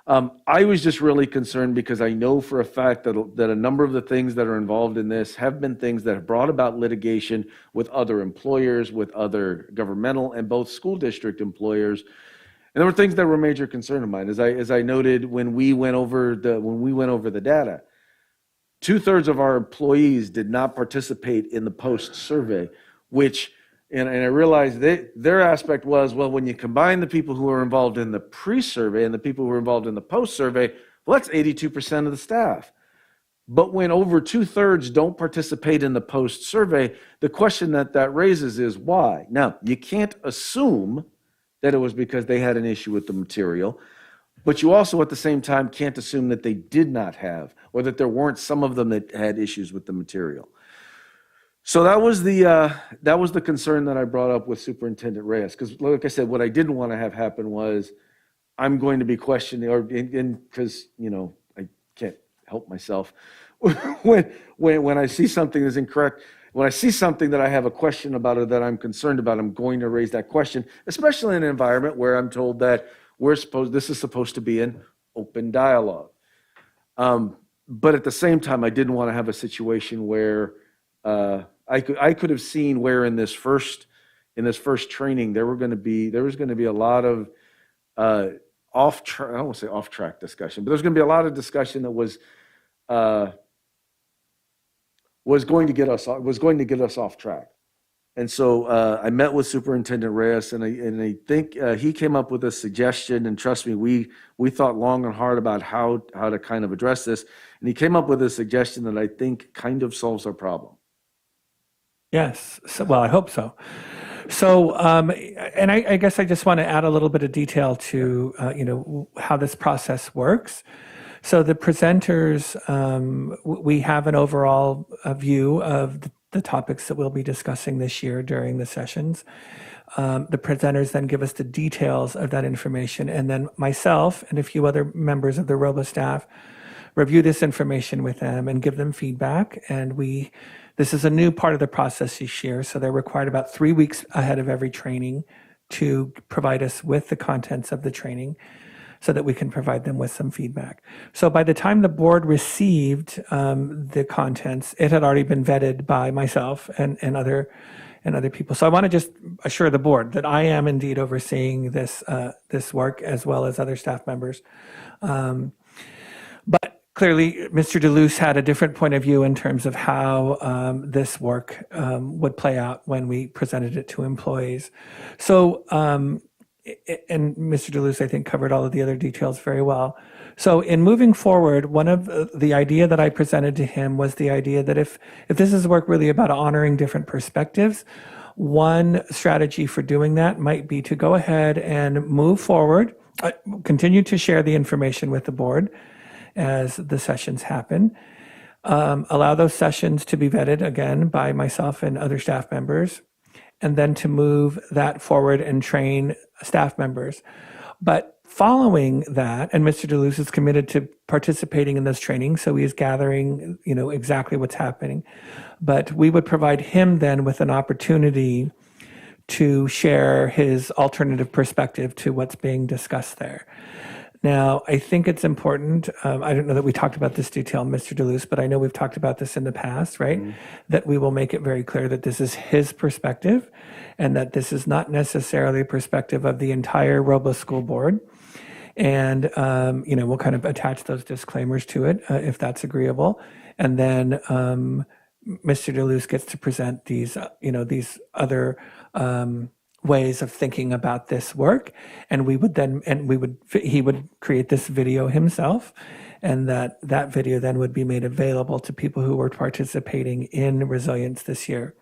I was just really concerned because I know for a fact that a number of the things that are involved in this have been things that have brought about litigation with other employers, with other governmental and both school district employers. And there were things that were a major concern of mine. As I noted when we went over the data, 2/3 of our employees did not participate in the post survey, which, and I realized their aspect was, well, when you combine the people who are involved in the pre-survey and the people who are involved in the post-survey, well, that's 82% of the staff. But when over 2/3 don't participate in the post-survey, the question that raises is why? Now, you can't assume that it was because they had an issue with the material, but you also at the same time can't assume that they did not have, or that there weren't some of them that had issues with the material. So that was the concern that I brought up with Superintendent Reyes, because like I said, what I didn't want to have happen was I'm going to be questioning, or because I can't help myself when I see something that's incorrect. When I see something that I have a question about or that I'm concerned about, I'm going to raise that question, especially in an environment where I'm told that this is supposed to be an open dialogue. But at the same time, I didn't want to have a situation where I could have seen where in this first training there was going to be a lot of I don't want to say off track discussion, but there's going to be a lot of discussion that was going to get us off track. And so I met with Superintendent Reyes, and I think he came up with a suggestion. And trust me, we thought long and hard about how to kind of address this. And he came up with a suggestion that I think kind of solves our problem. Yes. So, well, I hope so. So, and I guess I just want to add a little bit of detail to how this process works. So the presenters, we have an overall view of the topics that we'll be discussing this year during the sessions. The presenters then give us the details of that information, and then myself and a few other members of the Robo staff review this information with them and give them feedback. And this is a new part of the process this year, so they're required about 3 weeks ahead of every training to provide us with the contents of the training, so that we can provide them with some feedback. So by the time the board received the contents, it had already been vetted by myself and other people. So I want to just assure the board that I am indeed overseeing this work, as well as other staff members. But clearly, Mr. DeLuce had a different point of view in terms of how this work would play out when we presented it to employees. So, and Mr. DeLuce, I think, covered all of the other details very well. So in moving forward, one of the idea that I presented to him was the idea that if this is work really about honoring different perspectives, one strategy for doing that might be to go ahead and move forward, continue to share the information with the board as the sessions happen, allow those sessions to be vetted again by myself and other staff members, and then to move that forward and train staff members. But following that, and Mr. DeLuce is committed to participating in this training, so he is gathering, exactly what's happening. But we would provide him then with an opportunity to share his alternative perspective to what's being discussed there. Now, I think it's important, I don't know that we talked about this detail, Mr. DeLuce, but I know we've talked about this in the past, right? Mm-hmm. That we will make it very clear that this is his perspective, and that this is not necessarily a perspective of the entire Robo School Board. And, we'll kind of attach those disclaimers to it if that's agreeable. And then Mr. DeLuce gets to present these other ways of thinking about this work, and he would create this video himself, and that video then would be made available to people who were participating in Resilience this year.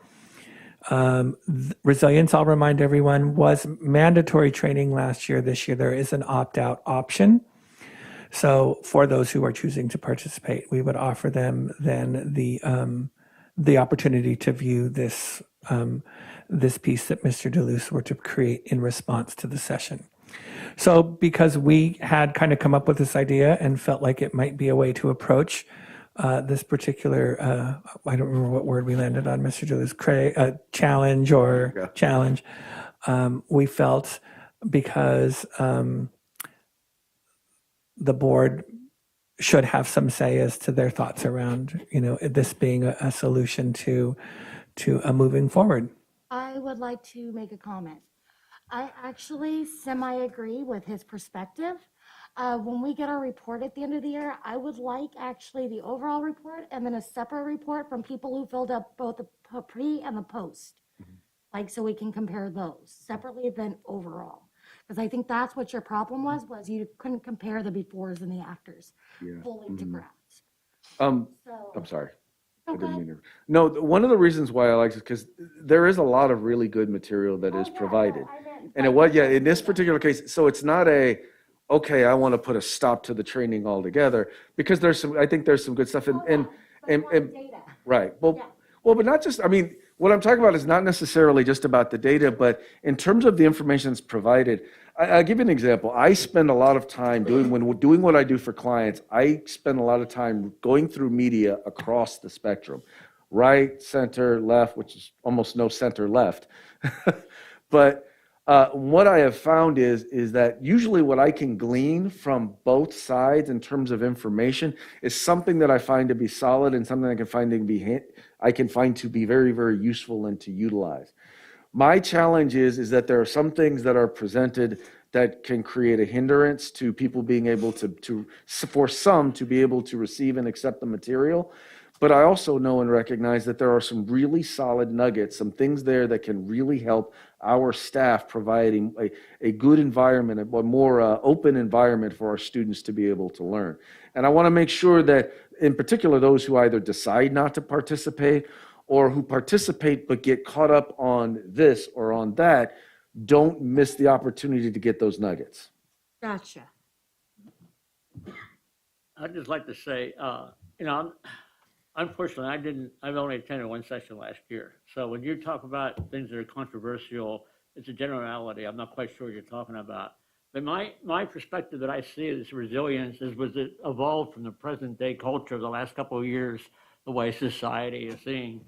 Resilience, I'll remind everyone, was mandatory training last year. This year there is an opt-out option. So for those who are choosing to participate, we would offer them then the opportunity to view this piece that Mr. DeLuce were to create in response to the session. So because we had kind of come up with this idea and felt like it might be a way to approach this particular, I don't remember what word we landed on, Mr. DeLuce, challenge or challenge, the board should have some say as to their thoughts around, this being a solution to moving forward. I would like to make a comment. I actually semi-agree with his perspective. When we get our report at the end of the year, I would like actually the overall report and then a separate report from people who filled up both the pre and the post. Like, so we can compare those separately than overall. Because I think that's what your problem was you couldn't compare the befores and the afters fully to grasp. I'm So, sorry. I okay. didn't mean to. No, one of the reasons why I like it is because there is a lot of really good material that is Oh, yeah, provided. no, I meant And it was, yeah, in this particular case, so it's not okay, I want to put a stop to the training altogether, because I think there's some good stuff Oh, yeah, but I want data. right. Well, Yeah. well, but not just, I mean, what I'm talking about is not necessarily just about the data, but in terms of the information that's provided. I'll give you an example. I spend a lot of time doing what I do for clients. I spend a lot of time going through media across the spectrum, right, center, left, which is almost no center left. But what I have found is that usually what I can glean from both sides in terms of information is something that I find to be solid and something I can find to be very, very useful and to utilize. My challenge is that there are some things that are presented that can create a hindrance to people being able for some to be able to receive and accept the material. But I also know and recognize that there are some really solid nuggets, some things there that can really help our staff providing a good environment, a more open environment for our students to be able to learn. And I want to make sure that, in particular, those who either decide not to participate or who participate but get caught up on this or on that, don't miss the opportunity to get those nuggets. Gotcha. I'd just like to say, unfortunately, I've only attended one session last year. So when you talk about things that are controversial, it's a generality. I'm not quite sure what you're talking about. But my perspective that I see is resilience was it evolved from the present day culture of the last couple of years, the way society is seeing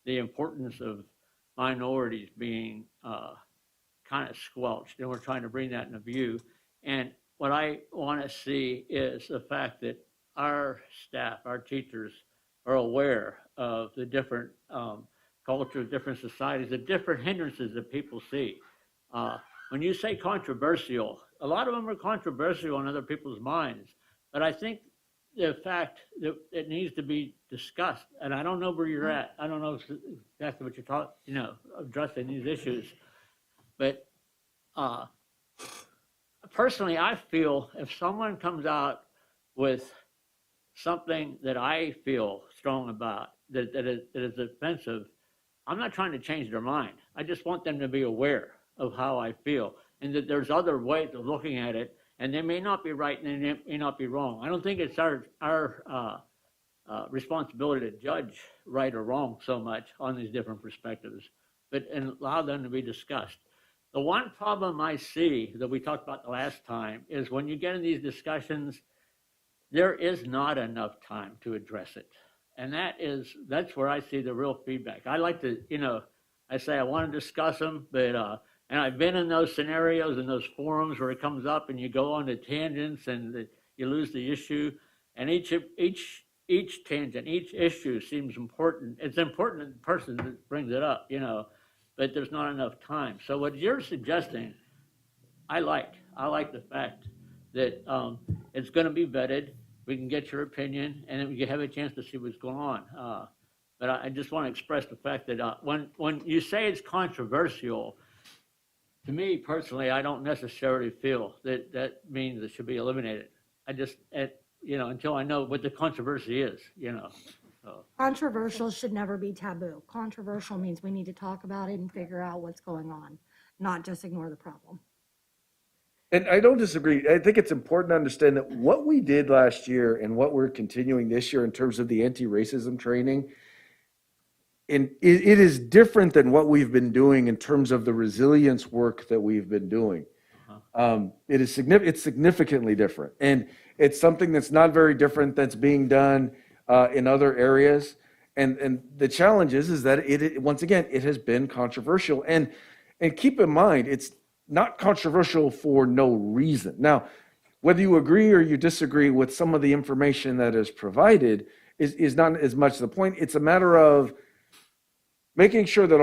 the importance of minorities being kind of squelched. And we're trying to bring that into view. And what I want to see is the fact that our staff, our teachers, are aware of the different cultures, different societies, the different hindrances that people see. When you say controversial, a lot of them are controversial in other people's minds. But I think the fact that it needs to be discussed, and I don't know where you're at. I don't know exactly what you're talking, addressing these issues. But personally, I feel if someone comes out with something that I feel strong about, that is offensive, I'm not trying to change their mind. I just want them to be aware of how I feel and that there's other ways of looking at it, and they may not be right and they may not be wrong. I don't think it's our responsibility to judge right or wrong so much on these different perspectives, but and allow them to be discussed. The one problem I see that we talked about the last time is when you get in these discussions, there is not enough time to address it. And that's where I see the real feedback. I like to, I say I want to discuss them, but, and I've been in those scenarios and those forums where it comes up and you go on to tangents and you lose the issue. And each tangent, each issue seems important. It's important to the person that brings it up, but there's not enough time. So what you're suggesting, I like the fact that it's going to be vetted. We can get your opinion, and then we can have a chance to see what's going on. But I just want to express the fact that when you say it's controversial, to me personally, I don't necessarily feel that means it should be eliminated. I just, until I know what the controversy is, So. Controversial should never be taboo. Controversial means we need to talk about it and figure out what's going on, not just ignore the problem. And I don't disagree. I think it's important to understand that what we did last year and what we're continuing this year in terms of the anti-racism training, and it is different than what we've been doing in terms of the resilience work that we've been doing. It's significantly different. And it's something that's not very different that's being done in other areas. And the challenge is that it once again, it has been controversial. And keep in mind, it's not controversial for no reason. Now, whether you agree or you disagree with some of the information that is provided is not as much the point. It's a matter of making sure that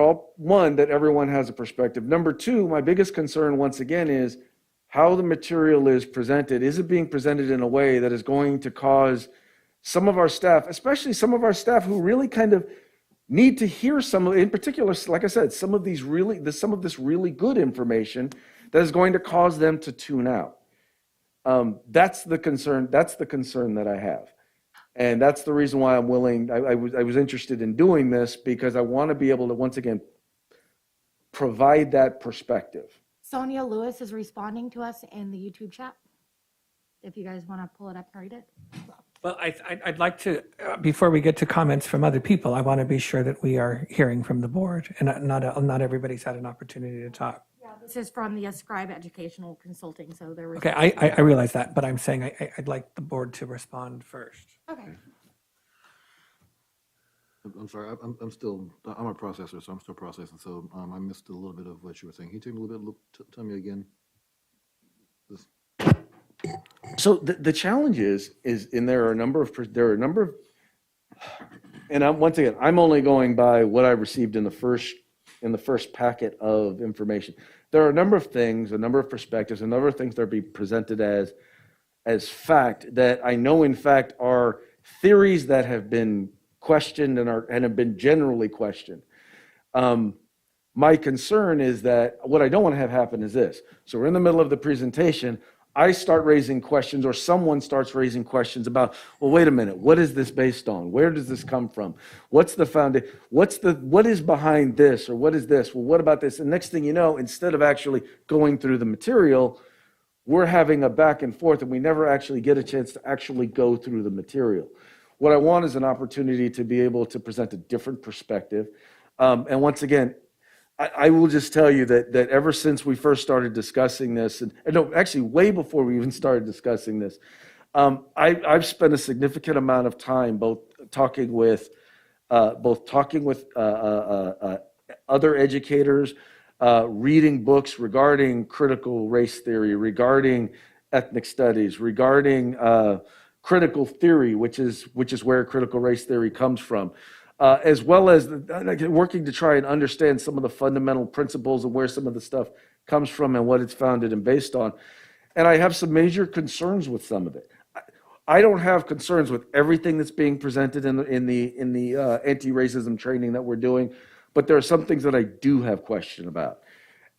that everyone has a perspective. Number two, my biggest concern once again is how the material is presented. Is it being presented in a way that is going to cause some of our staff, especially some of our staff who really kind of need to hear in particular, like I said, some of this really good information that is going to cause them to tune out. That's the concern. That's the concern that I have. And that's the reason why I'm willing, I was interested in doing this, because I want to be able to, once again, provide that perspective. Sonia Lewis is responding to us in the YouTube chat. If you guys want to pull it up and read it. Well, I'd like to, before we get to comments from other people, I want to be sure that we are hearing from the board, and not everybody's had an opportunity to talk. Yeah, this is from the Ascribe Educational Consulting, so there was. Okay, I realize that, but I'm saying I'd like the board to respond first. Okay. I'm sorry, I'm a processor, so I'm still processing, so I missed a little bit of what you were saying. Can you take me a little bit, tell me again? So the challenge is, and there are a number of, and once again, I'm only going by what I received in the first packet of information. There are a number of things, a number of perspectives, a number of things that are being presented as fact that I know in fact are theories that have been questioned and have been generally questioned. My concern is that what I don't want to have happen is this. So we're in the middle of the presentation. I start raising questions, or someone starts raising questions about, well, wait a minute, what is this based on? Where does this come from? What's the foundation? What is behind this, or what is this? Well, what about this? And next thing you know, instead of actually going through the material, we're having a back and forth, and we never actually get a chance to actually go through the material. What I want is an opportunity to be able to present a different perspective. And once again, I will just tell you that ever since we first started discussing this, and no, actually way before we even started discussing this, I've spent a significant amount of time both talking with other educators, reading books regarding critical race theory, regarding ethnic studies, regarding critical theory, which is where critical race theory comes from. As well as working to try and understand some of the fundamental principles and where some of the stuff comes from and what it's founded and based on. And I have some major concerns with some of it. I don't have concerns with everything that's being presented in the anti-racism training that we're doing, but there are some things that I do have question about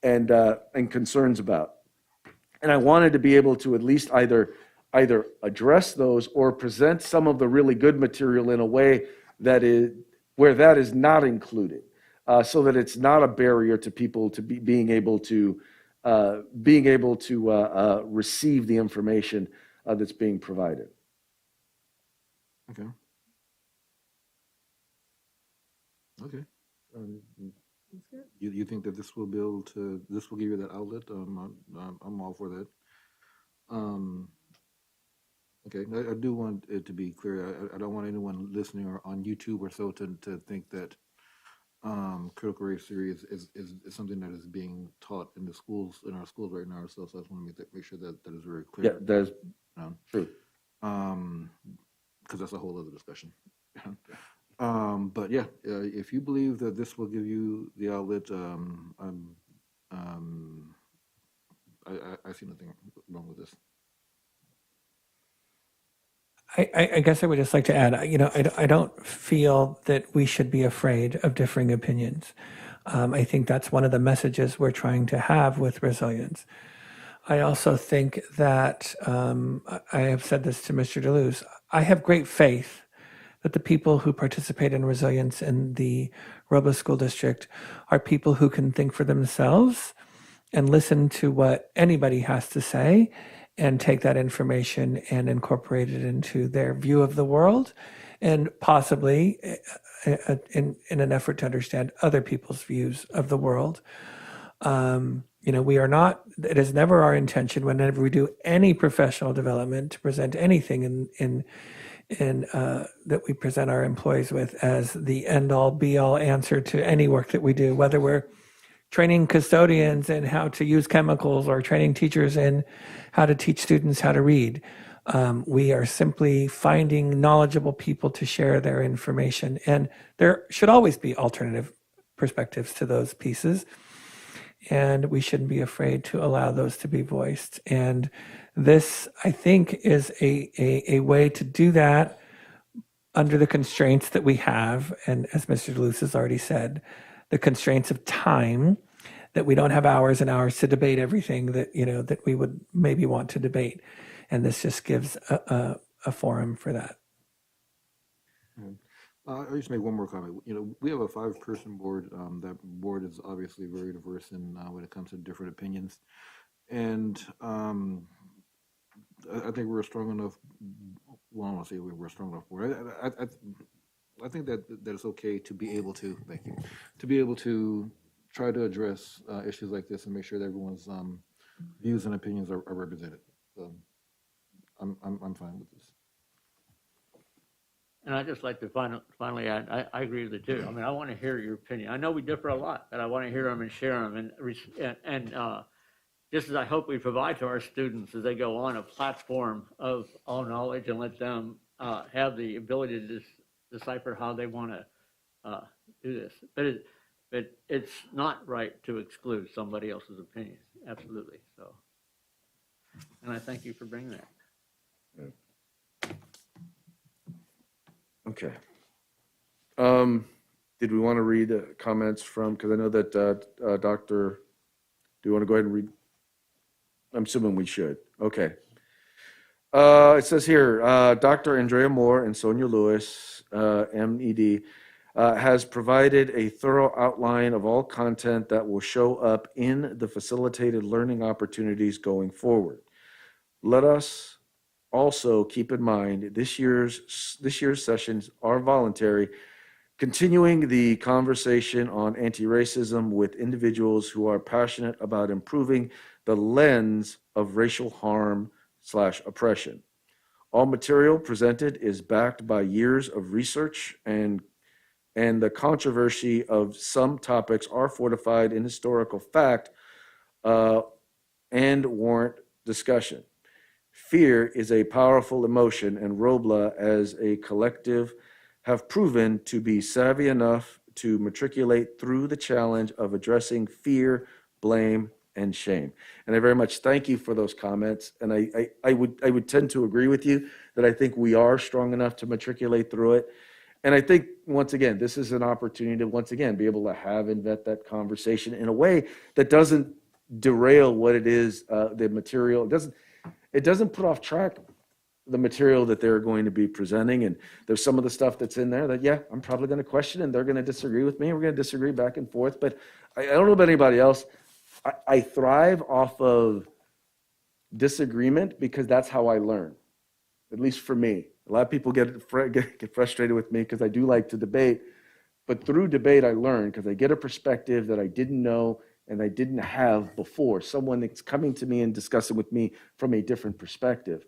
and concerns about. And I wanted to be able to at least either address those or present some of the really good material in a way that is where that is not included, so that it's not a barrier to people to being able to receive the information that's being provided. Okay. Okay. You think that this will give you that outlet? I'm all for that. Okay, I do want it to be clear. I don't want anyone listening or on YouTube or so to think that critical race theory is something that is being taught in our schools right now. So I just want to make sure that is very clear. Yeah, that is true. Because that's a whole other discussion. But yeah, if you believe that this will give you the outlet, I see nothing wrong with this. I guess I would just like to add, I don't feel that we should be afraid of differing opinions. I think that's one of the messages we're trying to have with resilience. I also think that, I have said this to Mr. DeLuz, I have great faith that the people who participate in resilience in the Robo School District are people who can think for themselves and listen to what anybody has to say and take that information and incorporate it into their view of the world, and possibly in an effort to understand other people's views of the world. We are not, it is never our intention whenever we do any professional development to present anything that we present our employees with as the end all be all answer to any work that we do, whether we're training custodians in how to use chemicals or training teachers in how to teach students how to read. We are simply finding knowledgeable people to share their information. And there should always be alternative perspectives to those pieces. And we shouldn't be afraid to allow those to be voiced. And this, I think, is a way to do that under the constraints that we have. And as Mr. DeLuce has already said, the constraints of time, that we don't have hours and hours to debate everything that, that we would maybe want to debate. And this just gives a forum for that. I'll just make one more comment. We have a 5-person board. That board is obviously very diverse in when it comes to different opinions. And I think we're a strong enough, well, I don't want to say we're a strong enough board. I think that it's okay to be able to, thank you, to be able to try to address issues like this and make sure that everyone's views and opinions are represented. So I'm fine with this. And I'd just like to finally add, I agree with it too. I mean, I want to hear your opinion. I know we differ a lot, but I want to hear them and share them. And just as I hope we provide to our students as they go on a platform of all knowledge and let them have the ability to decipher how they want to do this. But it's not right to exclude somebody else's opinion. Absolutely. So, and I thank you for bringing that. Okay. Did we want to read comments from, because I know that Dr., do you want to go ahead and read? I'm assuming we should. Okay. It says here, Dr. Andrea Moore and Sonia Lewis, MED, has provided a thorough outline of all content that will show up in the facilitated learning opportunities going forward. Let us also keep in mind this year's sessions are voluntary, continuing the conversation on anti-racism with individuals who are passionate about improving the lens of racial harm/oppression. All material presented is backed by years of research, and the controversy of some topics are fortified in historical fact and warrant discussion. Fear is a powerful emotion, and Robla, as a collective, have proven to be savvy enough to matriculate through the challenge of addressing fear, blame, and shame. And I very much thank you for those comments. And I would tend to agree with you that I think we are strong enough to matriculate through it. And I think, once again, this is an opportunity to, once again, be able to have and vet that conversation in a way that doesn't derail what it is, the material. It doesn't put off track the material that they're going to be presenting. And there's some of the stuff that's in there that, yeah, I'm probably going to question, and they're going to disagree with me, and we're going to disagree back and forth. But I don't know about anybody else. I thrive off of disagreement because that's how I learn, at least for me. A lot of people get frustrated with me because I do like to debate. But through debate, I learn because I get a perspective that I didn't know and I didn't have before. Someone that's coming to me and discussing with me from a different perspective.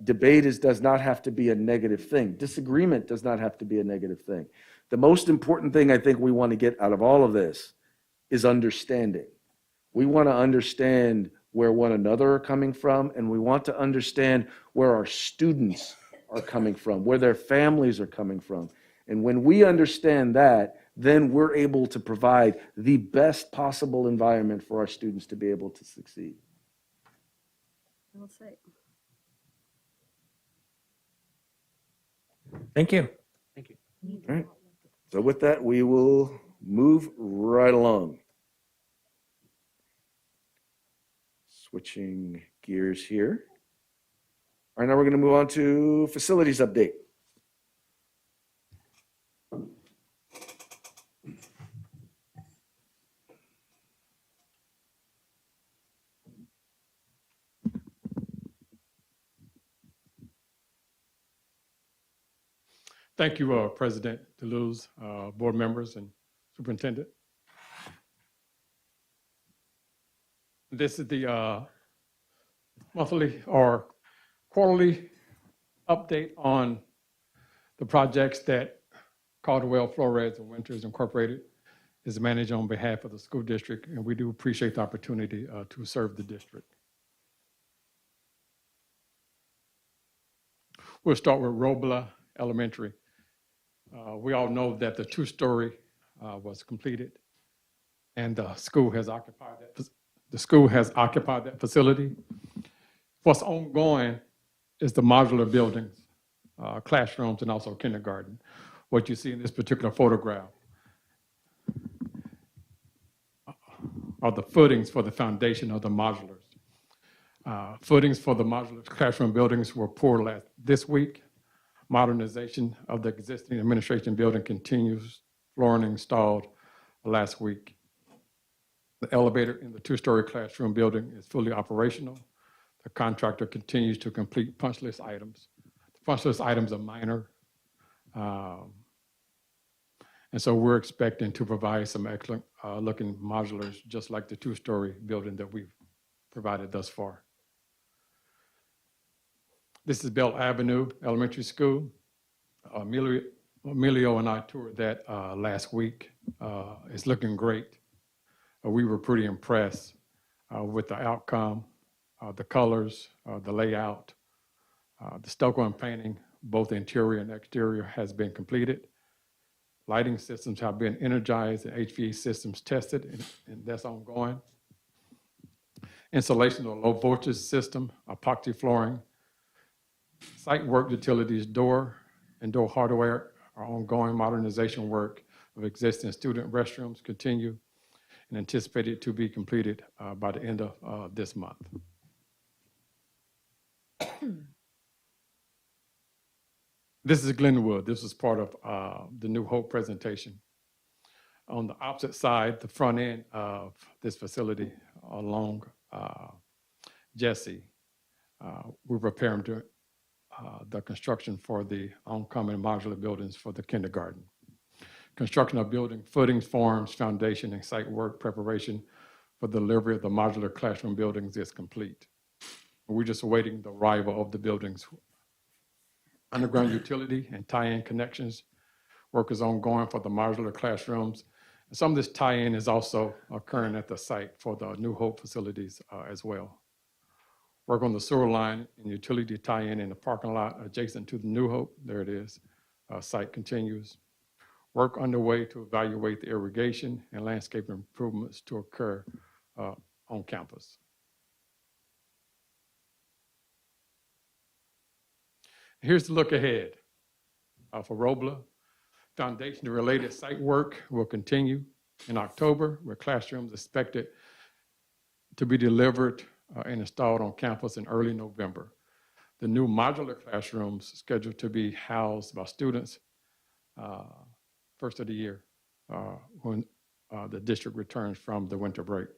Debate does not have to be a negative thing. Disagreement does not have to be a negative thing. The most important thing I think we want to get out of all of this is understanding. We want to understand where one another are coming from, and we want to understand where our students are coming from, where their families are coming from. And when we understand that, then we're able to provide the best possible environment for our students to be able to succeed. Well said. Thank you. Thank you. All right. So with that, we will move right along. Switching gears here. All right, now we're going to move on to facilities update. Thank you, President DeLuz, board members, and superintendent. This is the monthly or quarterly update on the projects that Caldwell, Flores, and Winters Incorporated is managed on behalf of the school district, and we do appreciate the opportunity to serve the district. We'll start with Robla Elementary. We all know that the two-story was completed, and the school has occupied that facility. What's ongoing is the modular buildings, classrooms, and also kindergarten. What you see in this particular photograph are the footings for the foundation of the modulars. Footings for the modular classroom buildings were poured this week. Modernization of the existing administration building continues. Flooring installed last week. The elevator in the two-story classroom building is fully operational. The contractor continues to complete punch list items. The punch list items are minor. And so we're expecting to provide some excellent looking modulars, just like the two-story building that we've provided thus far. This is Bell Avenue Elementary School. Emilio and I toured that last week. It's looking great. We were pretty impressed with the outcome, the colors, the layout, the stucco and painting, both interior and exterior, has been completed. Lighting systems have been energized and HVAC systems tested, and that's ongoing. Installation of a low voltage system, epoxy flooring, site work utilities, door and door hardware are ongoing. Modernization work of existing student restrooms continue and anticipated to be completed by the end of this month. This is Glenwood. This is part of the New Hope presentation. On the opposite side, the front end of this facility along Jesse, we're preparing to the construction for the oncoming modular buildings for the kindergarten. Construction of building footings, forms, foundation, and site work preparation for delivery of the modular classroom buildings is complete. We're just awaiting the arrival of the buildings. Underground utility and tie-in connections work is ongoing for the modular classrooms. And some of this tie-in is also occurring at the site for the New Hope facilities as well. Work on the sewer line and utility tie-in in the parking lot adjacent to the New Hope, there it is, site continues. Work underway to evaluate the irrigation and landscape improvements to occur on campus. Here's the look ahead for Robla. Foundation-related site work will continue in October, with classrooms expected to be delivered and installed on campus in early November. The new modular classrooms scheduled to be housed by students first of the year when the district returns from the winter break.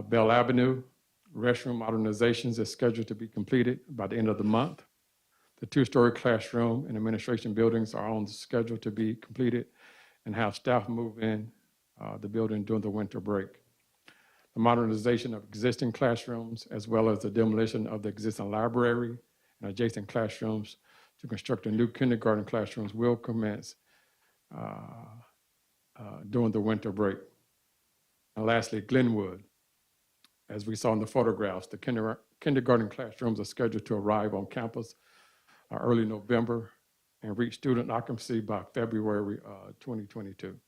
Bell Avenue restroom modernizations is scheduled to be completed by the end of the month. The two-story classroom and administration buildings are on the schedule to be completed and have staff move in the building during the winter break. The modernization of existing classrooms, as well as the demolition of the existing library and adjacent classrooms to construct a new kindergarten classrooms, will commence during the winter break. And lastly, Glenwood. As we saw in the photographs, the kindergarten classrooms are scheduled to arrive on campus early November and reach student occupancy by February 2022.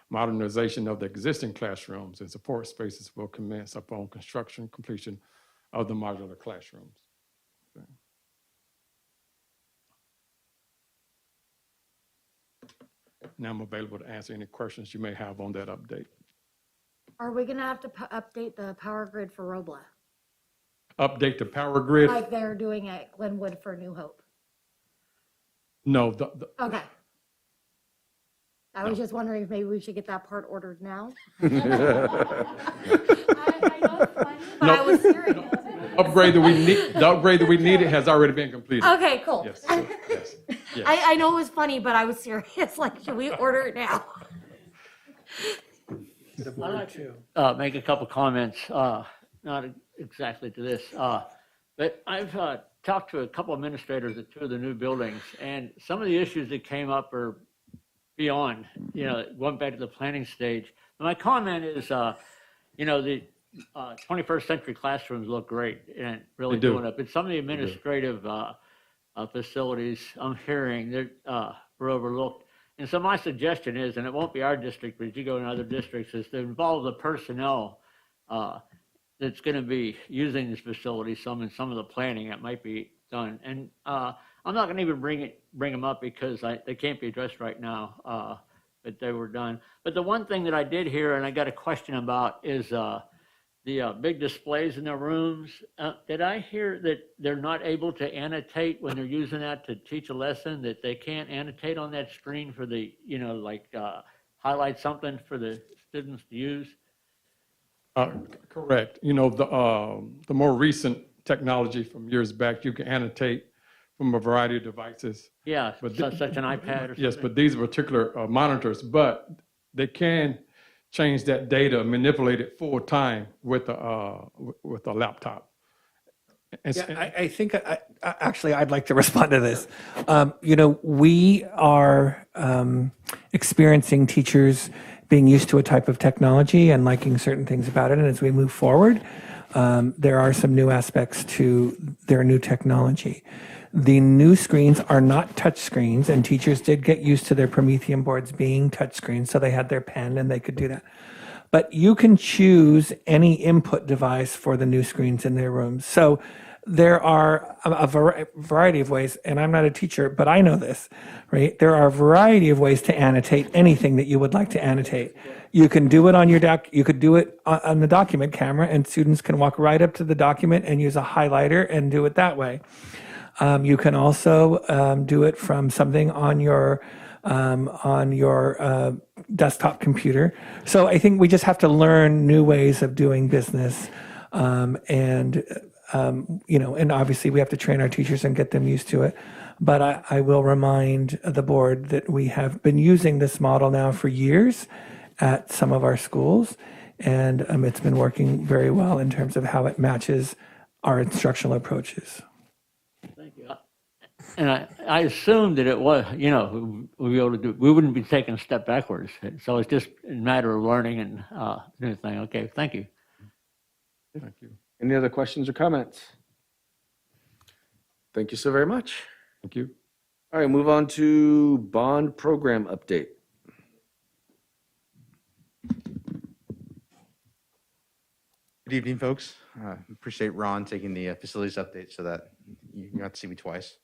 Modernization of the existing classrooms and support spaces will commence upon construction completion of the modular classrooms. Okay. Now I'm available to answer any questions you may have on that update. Are we gonna have to update the power grid for Robla? Update the power grid? Like they're doing at Glenwood for New Hope? No. Okay. I was just wondering if maybe we should get that part ordered now. I know it's funny, but I was serious. The upgrade that we needed has already been completed. Okay, cool. Yes. Yes. Yes. I know it was funny, but I was serious. Like, should we order it now? I'd like to make a couple comments, not exactly to this, but I've talked to a couple administrators at two of the new buildings, and some of the issues that came up are beyond, going back to the planning stage. My comment is, the 21st century classrooms look great and really They do. doing it. But some of the administrative facilities I'm hearing were overlooked. And so my suggestion is, and it won't be our district, but as you go in other districts, is to involve the personnel that's going to be using this facility in some of the planning that might be done. And I'm not going to even bring them up because they can't be addressed right now, but they were done. But the one thing that I did hear, and I got a question about, is the big displays in the rooms. Did I hear that they're not able to annotate when they're using that to teach a lesson, that they can't annotate on that screen for the, highlight something for the students to use? Correct. The more recent technology from years back, you can annotate from a variety of devices. Yeah, But such an iPad or something? Yes, but these particular monitors, but they can change that data, manipulate it full time with a laptop. Yeah, I think actually I'd like to respond to this. We are experiencing teachers being used to a type of technology and liking certain things about it. And as we move forward, there are some new aspects to their new technology. The new screens are not touch screens, and teachers did get used to their Promethean boards being touch screens, so they had their pen and they could do that. But you can choose any input device for the new screens in their rooms. So there are a variety of ways, and I'm not a teacher, but I know this, right? There are a variety of ways to annotate anything that you would like to annotate. You can do it on your you could do it on the document camera, and students can walk right up to the document and use a highlighter and do it that way. You can also do it from something on your desktop computer. So I think we just have to learn new ways of doing business, and obviously we have to train our teachers and get them used to it. But I will remind the board that we have been using this model now for years at some of our schools, and it's been working very well in terms of how it matches our instructional approaches. Thank you. And I assumed that it was, we'd be able to do, we wouldn't be taking a step backwards. So it's just a matter of learning and new thing. Okay, thank you. Thank you. Any other questions or comments? Thank you so very much. Thank you. All right, move on to bond program update. Good evening, folks. Appreciate Ron taking the facilities update so that you got to see me twice.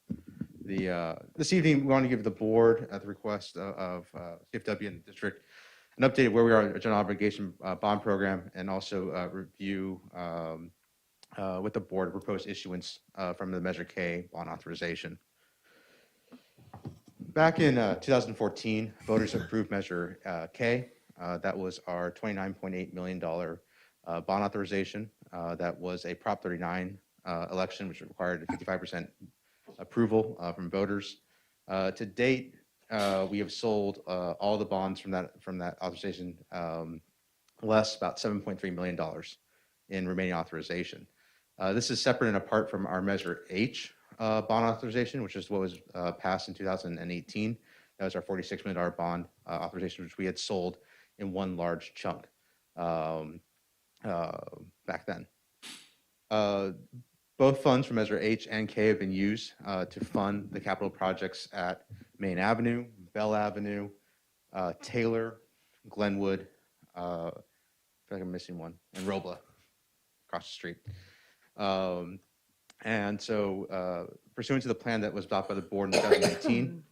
This evening, we want to give the board, at the request of CFW and the district, an update of where we are in the general obligation bond program, and also review with the board a proposed issuance from the Measure K bond authorization. Back in 2014, voters approved Measure K. That was our $29.8 million bond authorization. That was a Prop 39 election, which required a 55% approval from voters. To date, we have sold all the bonds from that authorization, less about $7.3 million in remaining authorization. This is separate and apart from our Measure H bond authorization, which is what was passed in 2018. That was our $46 million bond authorization, which we had sold in one large chunk back then. Both funds from Measure H and K have been used to fund the capital projects at Main Avenue, Bell Avenue, Taylor, Glenwood, I feel like I'm missing one, and Robla, across the street. And so pursuant to the plan that was adopted by the board in 2019,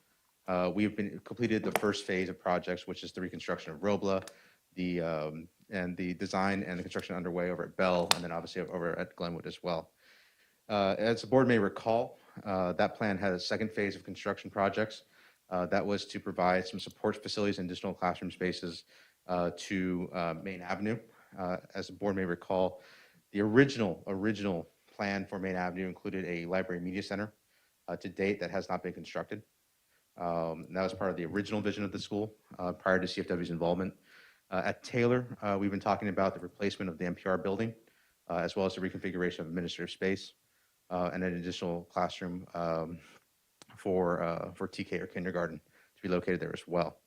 we've completed the first phase of projects, which is the reconstruction of Robla, and the design and the construction underway over at Bell, and then obviously over at Glenwood as well. As the board may recall, that plan had a second phase of construction projects. That was to provide some support facilities and additional classroom spaces to Main Avenue. As the board may recall, the original plan for Main Avenue included a library media center. To date, that has not been constructed. That was part of the original vision of the school prior to CFW's involvement. At Taylor, we've been talking about the replacement of the NPR building, as well as the reconfiguration of administrative space, and an additional classroom for TK or kindergarten to be located there as well.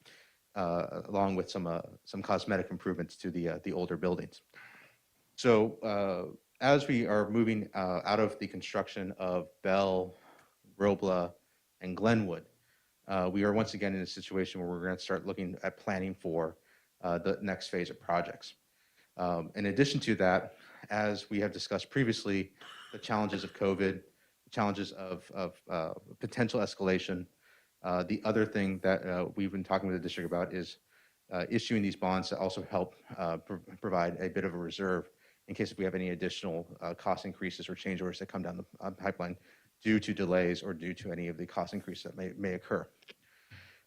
along with some cosmetic improvements to the older buildings. So as we are moving out of the construction of Bell, Robla, and Glenwood, we are once again in a situation where we're going to start looking at planning for the next phase of projects. In addition to that, as we have discussed previously, the challenges of COVID, the challenges of potential escalation. The other thing that we've been talking with the district about is issuing these bonds to also help provide a bit of a reserve in case if we have any additional cost increases or change orders that come down the pipeline due to delays or due to any of the cost increases that may occur.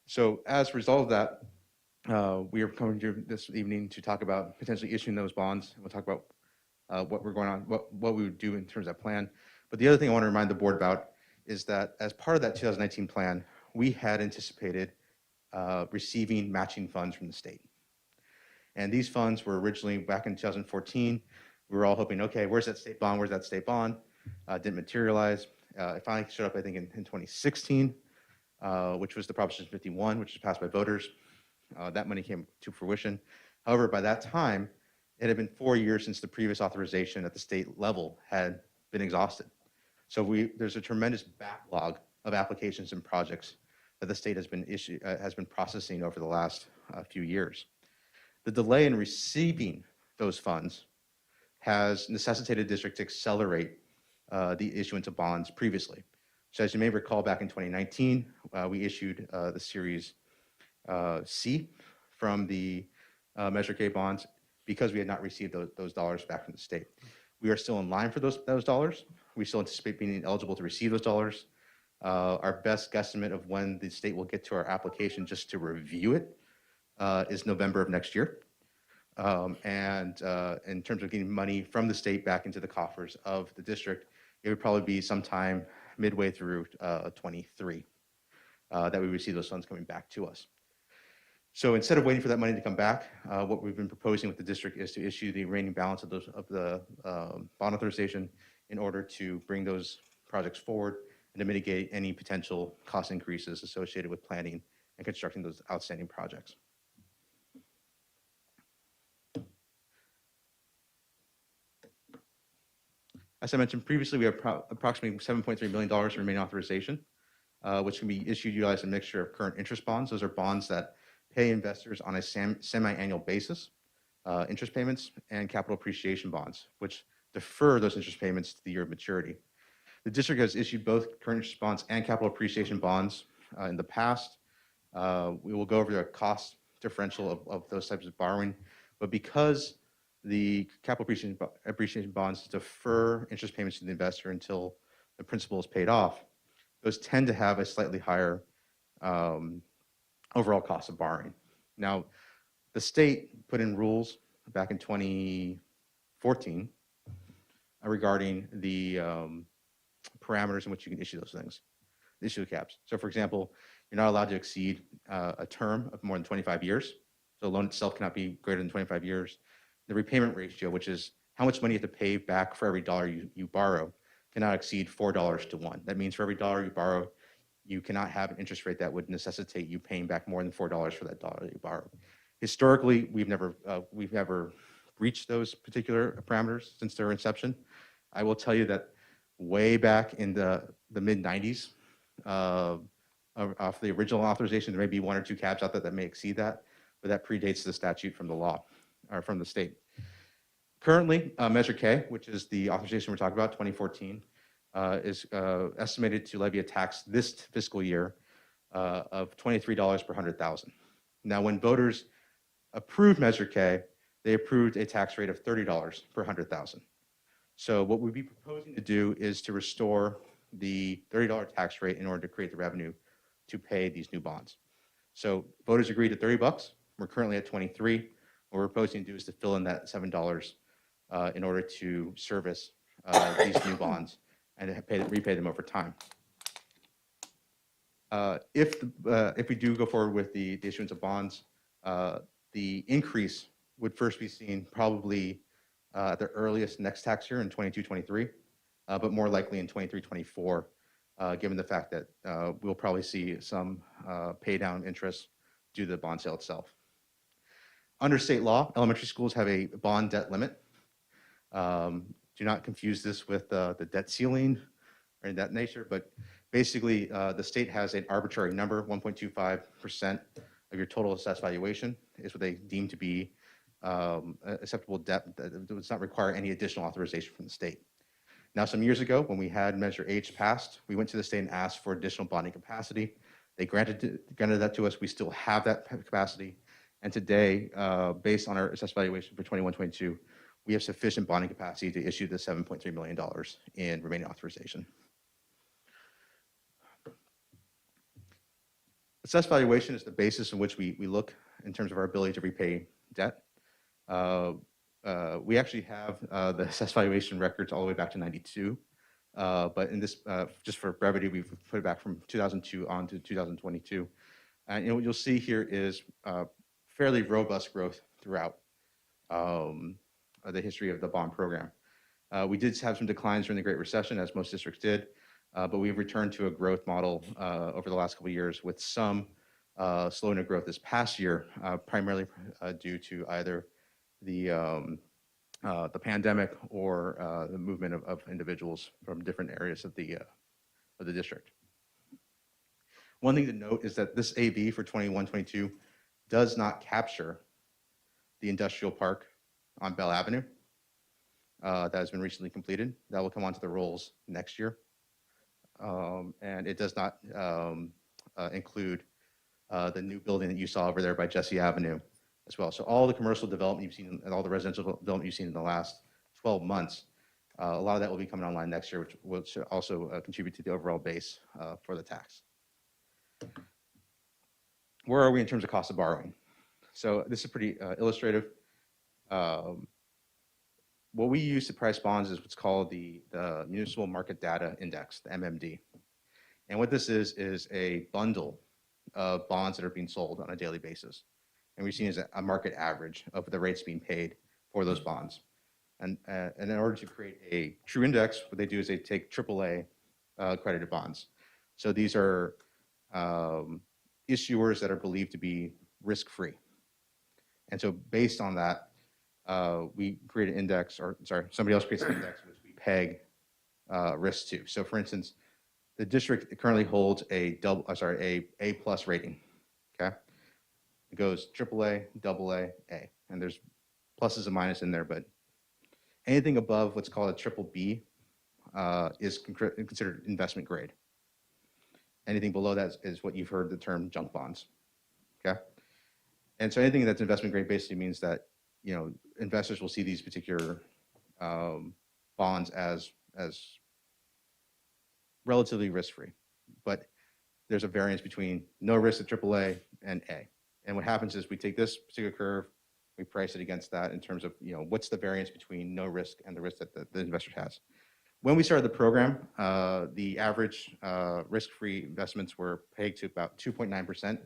So as a result of that, we are coming here this evening to talk about potentially issuing those bonds. We'll talk about what we're going on, what we would do in terms of that plan. But the other thing I want to remind the board about is that as part of that 2019 plan, we had anticipated receiving matching funds from the state. And these funds were originally back in 2014. We were all hoping, okay, where's that state bond? Where's that state bond? Didn't materialize. It finally showed up, I think, in 2016, which was the Proposition 51, which was passed by voters. That money came to fruition. However, by that time, it had been 4 years since the previous authorization at the state level had been exhausted. So there's a tremendous backlog of applications and projects that the state has been processing over the last few years. The delay in receiving those funds has necessitated district to accelerate the issuance of bonds previously. So as you may recall, back in 2019, we issued the Series C from the Measure K bonds because we had not received those dollars back from the state. We are still in line for those dollars. We still anticipate being eligible to receive those dollars. Our best guesstimate of when the state will get to our application just to review it is November of next year. And in terms of getting money from the state back into the coffers of the district, it would probably be sometime midway through 23 that we receive those funds coming back to us. So instead of waiting for that money to come back, what we've been proposing with the district is to issue the remaining balance of the bond authorization in order to bring those projects forward and to mitigate any potential cost increases associated with planning and constructing those outstanding projects. As I mentioned previously, we have approximately $7.3 million in remaining authorization, which can be issued utilizing a mixture of current interest bonds. Those are bonds that pay investors on a semi-annual basis, interest payments, and capital appreciation bonds, which defer those interest payments to the year of maturity. The district has issued both current interest bonds and capital appreciation bonds in the past. We will go over the cost differential of those types of borrowing, but because the capital appreciation bonds defer interest payments to the investor until the principal is paid off, those tend to have a slightly higher overall cost of borrowing. Now, the state put in rules back in 2014 regarding the parameters in which you can issue those things, issue the caps. So for example, you're not allowed to exceed a term of more than 25 years. So the loan itself cannot be greater than 25 years. The repayment ratio, which is how much money you have to pay back for every dollar you borrow, cannot exceed $4 to 1. That means for every dollar you borrow, you cannot have an interest rate that would necessitate you paying back more than $4 for that dollar that you borrowed. Historically, we've never reached those particular parameters since their inception. I will tell you that way back in the mid-90s, of the original authorization, there may be one or two cabs out there that may exceed that, but that predates the statute from the law, or from the state. Currently, Measure K, which is the authorization we're talking about, 2014, is estimated to levy a tax this fiscal year of $23 per 100,000. Now, when voters approved Measure K, they approved a tax rate of $30 per 100,000. So what we'd be proposing to do is to restore the $30 tax rate in order to create the revenue to pay these new bonds. So voters agreed to $30. We're currently at 23. What we're proposing to do is to fill in that $7 in order to service these new bonds and repay them over time. If we do go forward with the issuance of bonds, the increase would first be seen probably at the earliest next tax year in 22-23, but more likely in 23-24, given the fact that we'll probably see some pay down interest do the bond sale itself. Under state law, elementary schools have a bond debt limit. Do not confuse this with the debt ceiling or in that nature, but basically the state has an arbitrary number, 1.25% of your total assessed valuation is what they deem to be acceptable debt that does not require any additional authorization from the state. Now, some years ago, when we had Measure H passed, we went to the state and asked for additional bonding capacity. They granted that to us. We still have that capacity. And today, based on our assessed valuation for 21-22, we have sufficient bonding capacity to issue the $7.3 million in remaining authorization. Assessed valuation is the basis in which we look in terms of our ability to repay debt. We actually have the assessed valuation records all the way back to 92. But in this, just for brevity, we've put it back from 2002 on to 2022. And what you'll see here is fairly robust growth throughout the history of the bond program. We did have some declines during the Great Recession, as most districts did, but we've returned to a growth model over the last couple of years with some slowing of growth this past year, primarily due to either the pandemic or the movement of individuals from different areas of the district. One thing to note is that this AB for 21-22 does not capture the industrial park on Bell Avenue that has been recently completed. That will come onto the rolls next year. And it does not include the new building that you saw over there by Jesse Avenue as well. So all the commercial development you've seen and all the residential development you've seen in the last 12 months, a lot of that will be coming online next year, which will also contribute to the overall base for the tax. Where are we in terms of cost of borrowing? So this is pretty illustrative. What we use to price bonds is what's called the Municipal Market Data Index, the MMD. And what this is a bundle of bonds that are being sold on a daily basis. And we've seen as a market average of the rates being paid for those bonds. And in order to create a true index, what they do is they take AAA credited bonds. So these are issuers that are believed to be risk-free. And so based on that, we create an index, or sorry, somebody else creates an index which we peg risk to. So for instance, the district currently holds a A plus rating, okay? It goes AAA, AA, A, and there's pluses and minuses in there, but anything above what's called a triple B is considered investment grade. Anything below that is what you've heard the term junk bonds, okay? And so anything that's investment grade basically means that, you know, investors will see these particular bonds as relatively risk-free, but there's a variance between no risk at AAA and A. And what happens is we take this particular curve, we price it against that in terms of, you know, what's the variance between no risk and the risk that the investor has. When we started the program, the average risk-free investments were pegged to about 2.9%.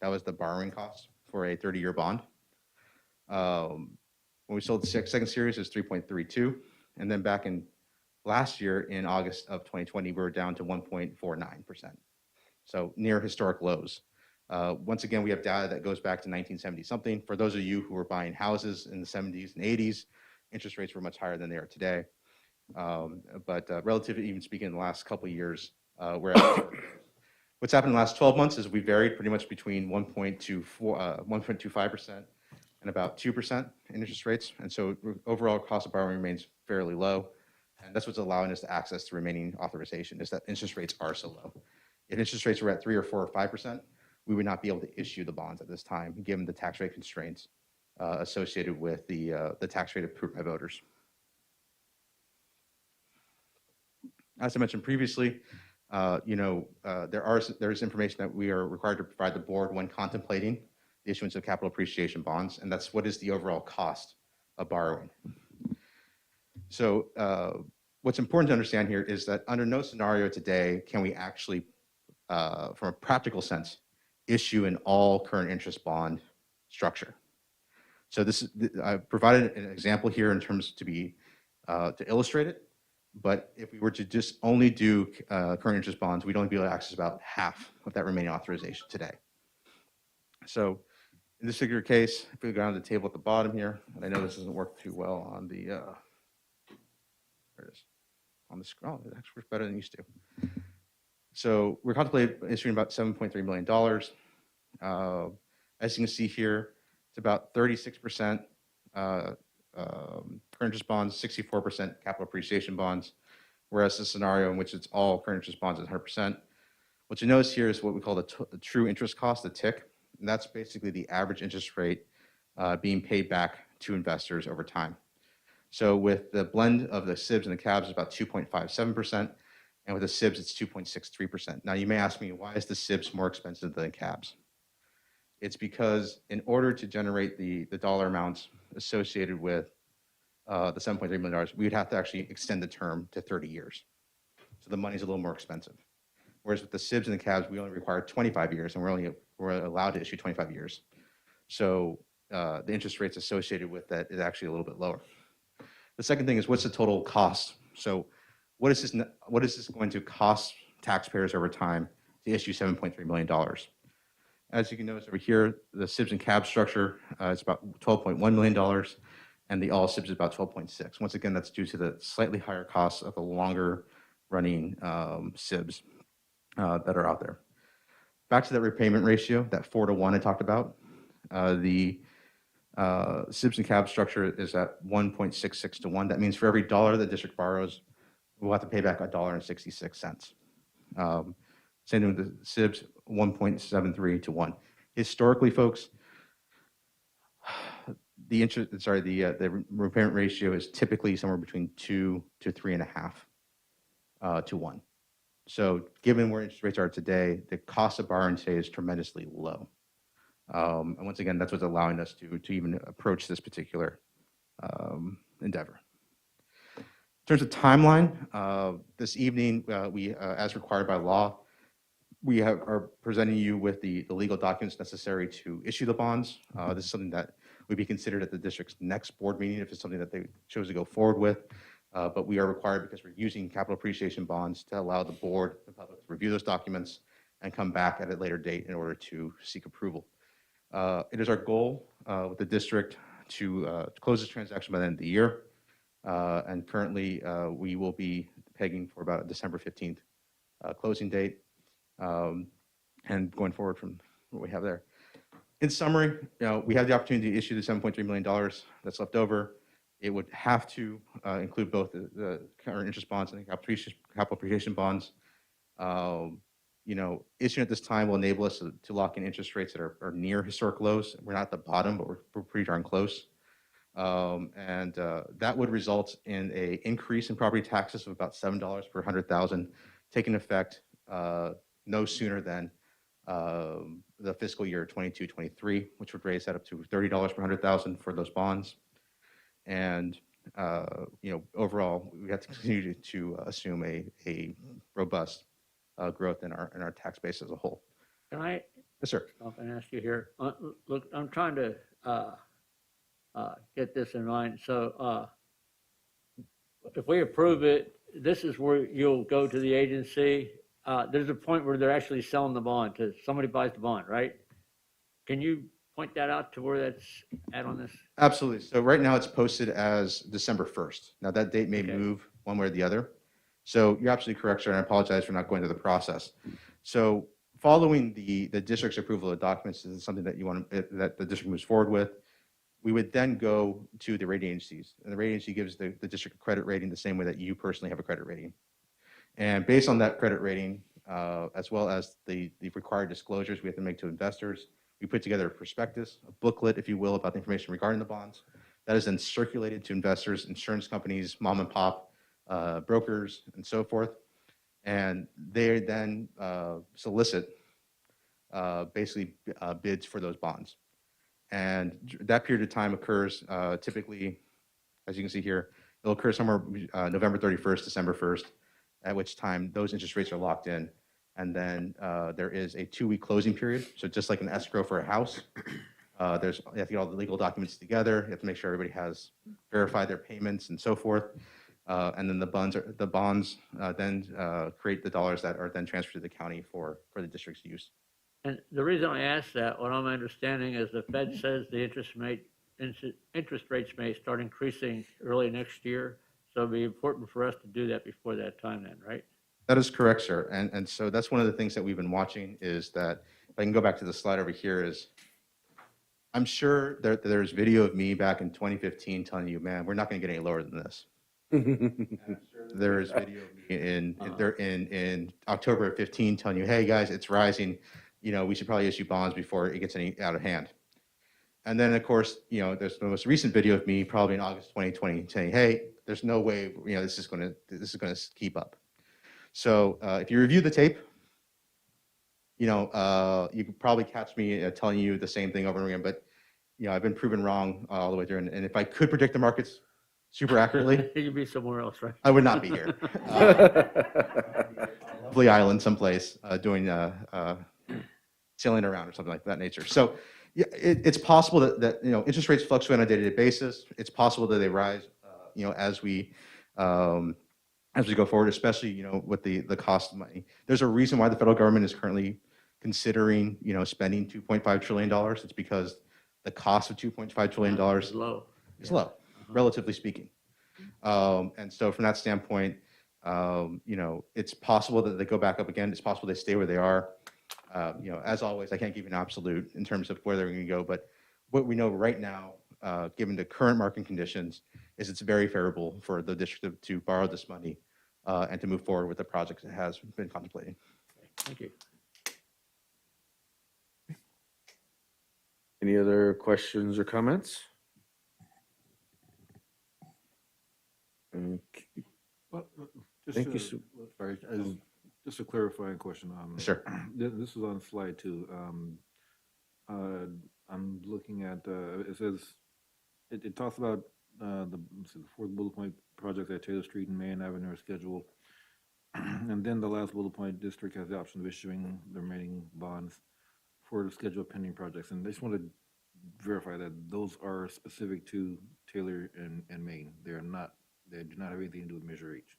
That was the borrowing cost for a 30-year bond. When we sold the second series, it was 3.32. And then back in last year, in August of 2020, we were down to 1.49%. So near historic lows. Once again, we have data that goes back to 1970 something. For those of you who were buying houses in the 70s and 80s, interest rates were much higher than they are today. But relatively, even speaking, in the last couple of years, we're at what's happened in the last 12 months is we varied pretty much between 1.25% and about 2% in interest rates. And so overall cost of borrowing remains fairly low. And that's what's allowing us to access the remaining authorization, is that interest rates are so low. If interest rates were at 3 or 4 or 5%, we would not be able to issue the bonds at this time, given the tax rate constraints associated with the tax rate approved by voters. As I mentioned previously, there's information that we are required to provide the board when contemplating the issuance of capital appreciation bonds, and that's what is the overall cost of borrowing. So what's important to understand here is that under no scenario today can we actually, from a practical sense, issue an all current interest bond structure. So I provided an example here in terms to illustrate it. But if we were to just only do current interest bonds, we'd only be able to access about half of that remaining authorization today. So in this particular case, if we go down to the table at the bottom here, and I know this doesn't work too well on the, there it is, on the screen. Oh, it actually works better than it used to. So we're contemplating issuing about $7.3 million. As you can see here, it's about 36% current interest bonds, 64% capital appreciation bonds, whereas the scenario in which it's all current interest bonds is 100%. What you notice here is what we call the true interest cost, the TIC, and that's basically the average interest rate being paid back to investors over time. So with the blend of the SIBs and the CABs, it's about 2.57%, and with the SIBs, it's 2.63%. Now, you may ask me, why is the SIBs more expensive than CABs? It's because in order to generate the dollar amounts associated with the $7.3 million, we would have to actually extend the term to 30 years. So the money's a little more expensive. Whereas with the SIBs and the CABs, we only require 25 years, and we're allowed to issue 25 years. So the interest rates associated with that is actually a little bit lower. The second thing is, what's the total cost? So what is this going to cost taxpayers over time to issue $7.3 million? As you can notice over here, the SIBs and CABs structure is about $12.1 million, and the all SIBs is about 12.6. Once again, that's due to the slightly higher costs of the longer running SIBs that are out there. Back to that repayment ratio, that 4-to-1 I talked about. The SIBs and CABs structure is at 1.66 to 1. That means for every dollar the district borrows, we'll have to pay back $1.66. Same thing with the SIBs, 1.73 to 1. Historically, folks, the repayment ratio is typically somewhere between 2 to 3.5 to 1. So given where interest rates are today, the cost of borrowing today is tremendously low. And once again, that's what's allowing us to even approach this particular endeavor. In terms of timeline, this evening, we, as required by law, we are presenting you with the legal documents necessary to issue the bonds. This is something that would be considered at the district's next board meeting if it's something that they chose to go forward with. But we are required, because we're using capital appreciation bonds, to allow the board, the public, to review those documents and come back at a later date in order to seek approval. It is our goal with the district to close this transaction by the end of the year. And currently, we will be pegging for about a December 15th closing date. And going forward from what we have there. In summary, we have the opportunity to issue the $7.3 million that's left over. It would have to include both the current interest bonds and the capital appreciation bonds. Issuing at this time will enable us to lock in interest rates that are near historic lows. We're not at the bottom, but we're pretty darn close. And that would result in an increase in property taxes of about $7 per 100,000, taking effect no sooner than the fiscal year 22-23, which would raise that up to $30 per 100,000 for those bonds. And overall, we have to continue to assume a robust growth in our tax base as a whole. Can I Yes, sir. stop and ask you here? Look, I'm trying to get this in mind. So if we approve it, this is where you'll go to the agency. There's a point where they're actually selling the bond, to somebody buys the bond, right? Can you point that out to where that's at on this? Absolutely. So right now it's posted as December 1st. Now that date may Okay. move one way or the other. So you're absolutely correct, sir, and I apologize for not going through the process. So following the district's approval of documents, this is something that that the district moves forward with. We would then go to the rating agencies, and the rating agency gives the district a credit rating the same way that you personally have a credit rating. And based on that credit rating, as well as the required disclosures we have to make to investors, we put together a prospectus, a booklet, if you will, about the information regarding the bonds. That is then circulated to investors, insurance companies, mom and pop, brokers, and so forth. And they then solicit basically bids for those bonds. And that period of time occurs typically, as you can see here, it'll occur somewhere November 31st, December 1st, at which time those interest rates are locked in. And then there is a 2-week closing period. So just like an escrow for a house, you have to get all the legal documents together. You have to make sure everybody has verified their payments and so forth. And then the bonds then create the dollars that are then transferred to the county for the district's use. And the reason I ask that, what I'm understanding is the Fed says the interest rates may start increasing early next year. So it'd be important for us to do that before that time then, right? That is correct, sir. And so that's one of the things that we've been watching is that, if I can go back to the slide over here, is I'm sure there's video of me back in 2015 telling you, man, we're not going to get any lower than this. There is video of me in October of 15 telling you, hey, guys, it's rising. We should probably issue bonds before it gets any out of hand. And then, of course, there's the most recent video of me probably in August 2020 saying, hey, there's no way, this is going to keep up. So if you review the tape, you could probably catch me telling you the same thing over and again, but I've been proven wrong all the way through. And if I could predict the markets super accurately, You'd be somewhere else, right? I would not be here. Lovely island someplace doing sailing around or something like that nature. So yeah, it's possible that interest rates fluctuate on a day-to-day basis. It's possible that they rise, as we go forward, especially with the cost of money. There's a reason why the federal government is currently considering spending $2.5 trillion. It's because the cost of $2.5 trillion It's low. is low, relatively speaking. And so from that standpoint, it's possible that they go back up again. It's possible they stay where they are. As always, I can't give you an absolute in terms of where they're going to go, but what we know right now, given the current market conditions, is it's very favorable for the district to borrow this money and to move forward with the projects it has been contemplating. Thank you. Any other questions or comments? Okay. Well, Thank you, Sue. Sorry, just a clarifying question. Sure. This is on slide 2. I'm looking at, it says, it talks about the fourth bullet point, projects at Taylor Street and Main Avenue are scheduled. And then the last bullet point, district has the option of issuing the remaining bonds for the scheduled pending projects. And I just want to verify that those are specific to Taylor and Main. They do not have anything to do with Measure H.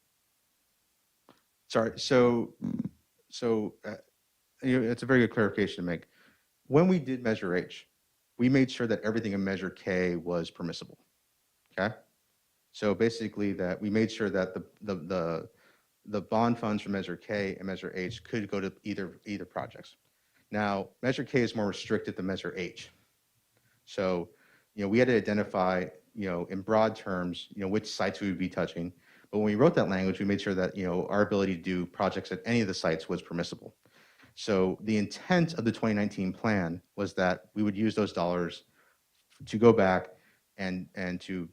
Sorry. So it's a very good clarification to make. When we did Measure H, we made sure that everything in Measure K was permissible. Okay. So basically, that we made sure that the bond funds from Measure K and Measure H could go to either projects. Now, Measure K is more restricted than Measure H. So, we had to identify, in broad terms, which sites we would be touching. But when we wrote that language, we made sure that, our ability to do projects at any of the sites was permissible. So the intent of the 2019 plan was that we would use those dollars to go back and to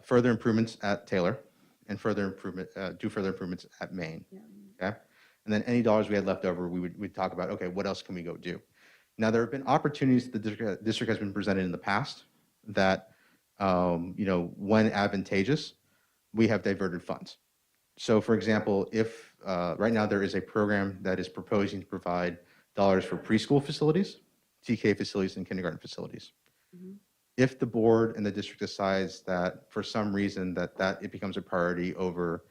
further improvements at Taylor and do further improvements at Maine. Yeah. Okay. And then any dollars we had left over, we'd talk about, okay, what else can we go do? Now, there have been opportunities that the district has been presented in the past that, when advantageous, we have diverted funds. So, for example, if right now there is a program that is proposing to provide dollars for preschool facilities, TK facilities, and kindergarten facilities. Mm-hmm. If the board and the district decides that for some reason that it becomes a priority over,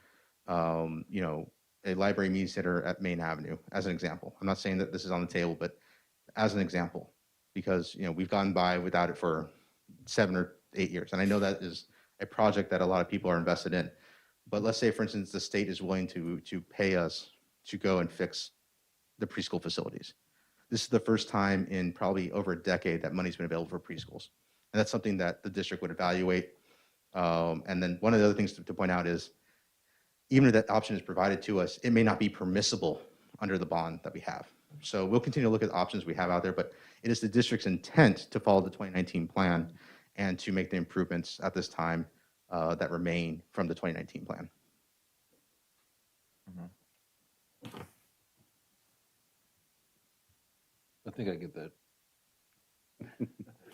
a library media center at Main Avenue, as an example. I'm not saying that this is on the table, but as an example, because we've gone by without it for 7 or 8 years, and I know that is a project that a lot of people are invested in. But let's say, for instance, the state is willing to pay us to go and fix the preschool facilities. This is the first time in probably over a decade that money's been available for preschools, and that's something that the district would evaluate. And then one of the other things to point out is, even if that option is provided to us, it may not be permissible under the bond that we have. So we'll continue to look at the options we have out there, but it is the district's intent to follow the 2019 plan and to make the improvements at this time that remain from the 2019 plan. Mm-hmm. I think I get that.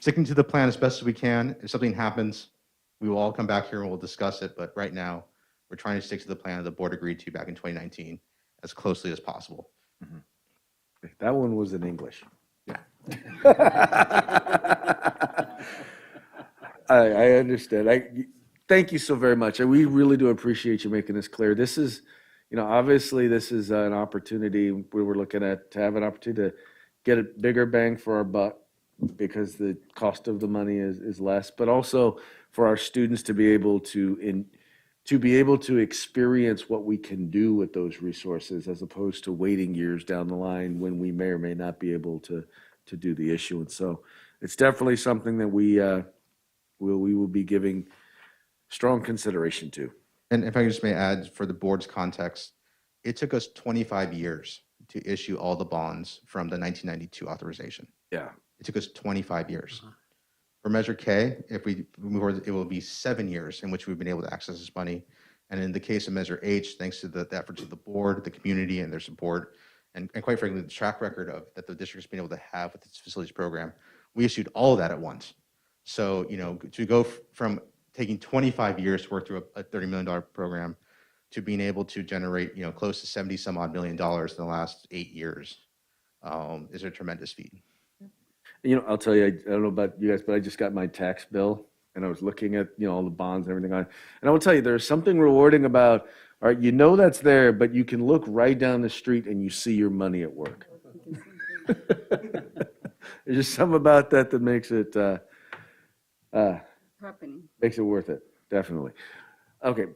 Sticking to the plan as best as we can. If something happens, we will all come back here and we'll discuss it. But right now, we're trying to stick to the plan the board agreed to back in 2019 as closely as possible. Mm-hmm. That one was in English. Yeah. I understand. Thank you so very much. We really do appreciate you making this clear. This is, obviously this is an opportunity we were looking at to have an opportunity get a bigger bang for our buck because the cost of the money is less, but also for our students to be able to experience what we can do with those resources as opposed to waiting years down the line when we may or may not be able to do the issuance. So it's definitely something that we will be giving strong consideration to. And if I just may add, for the board's context, it took us 25 years to issue all the bonds from the 1992 authorization. Yeah. It took us 25 years. For Measure K, if we move forward, it will be 7 years in which we've been able to access this money. And in the case of Measure H, thanks to the efforts of the board, the community, and their support, and quite frankly, the track record that the district's been able to have with its facilities program, we issued all of that at once. So, to go from taking 25 years to work through a $30 million program to being able to generate, close to 70 some odd $1 million in the last 8 years is a tremendous feat. I'll tell you, I don't know about you guys, but I just got my tax bill and I was looking at, all the bonds and everything on it. And I will tell you, there's something rewarding about, all right, that's there, but you can look right down the street and you see your money at work. There's just something about that makes it, Happening. makes it worth it, definitely. Okay,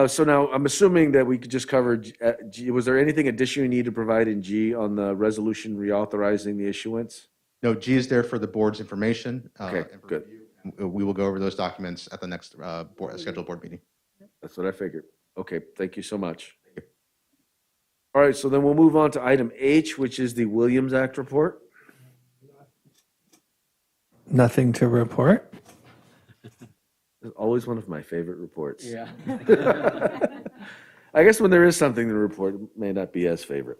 so now I'm assuming that we could just cover G. Was there anything additional you need to provide in G on the resolution reauthorizing the issuance? No, G is there for the board's information. Okay, and for good. review. We will go over those documents at the next scheduled board meeting. That's what I figured. Okay, thank you so much. All right, so then we'll move on to item H, which is the Williams Act report. Nothing to report. It's always one of my favorite reports. Yeah. I guess when there is something to report, it may not be as favorite.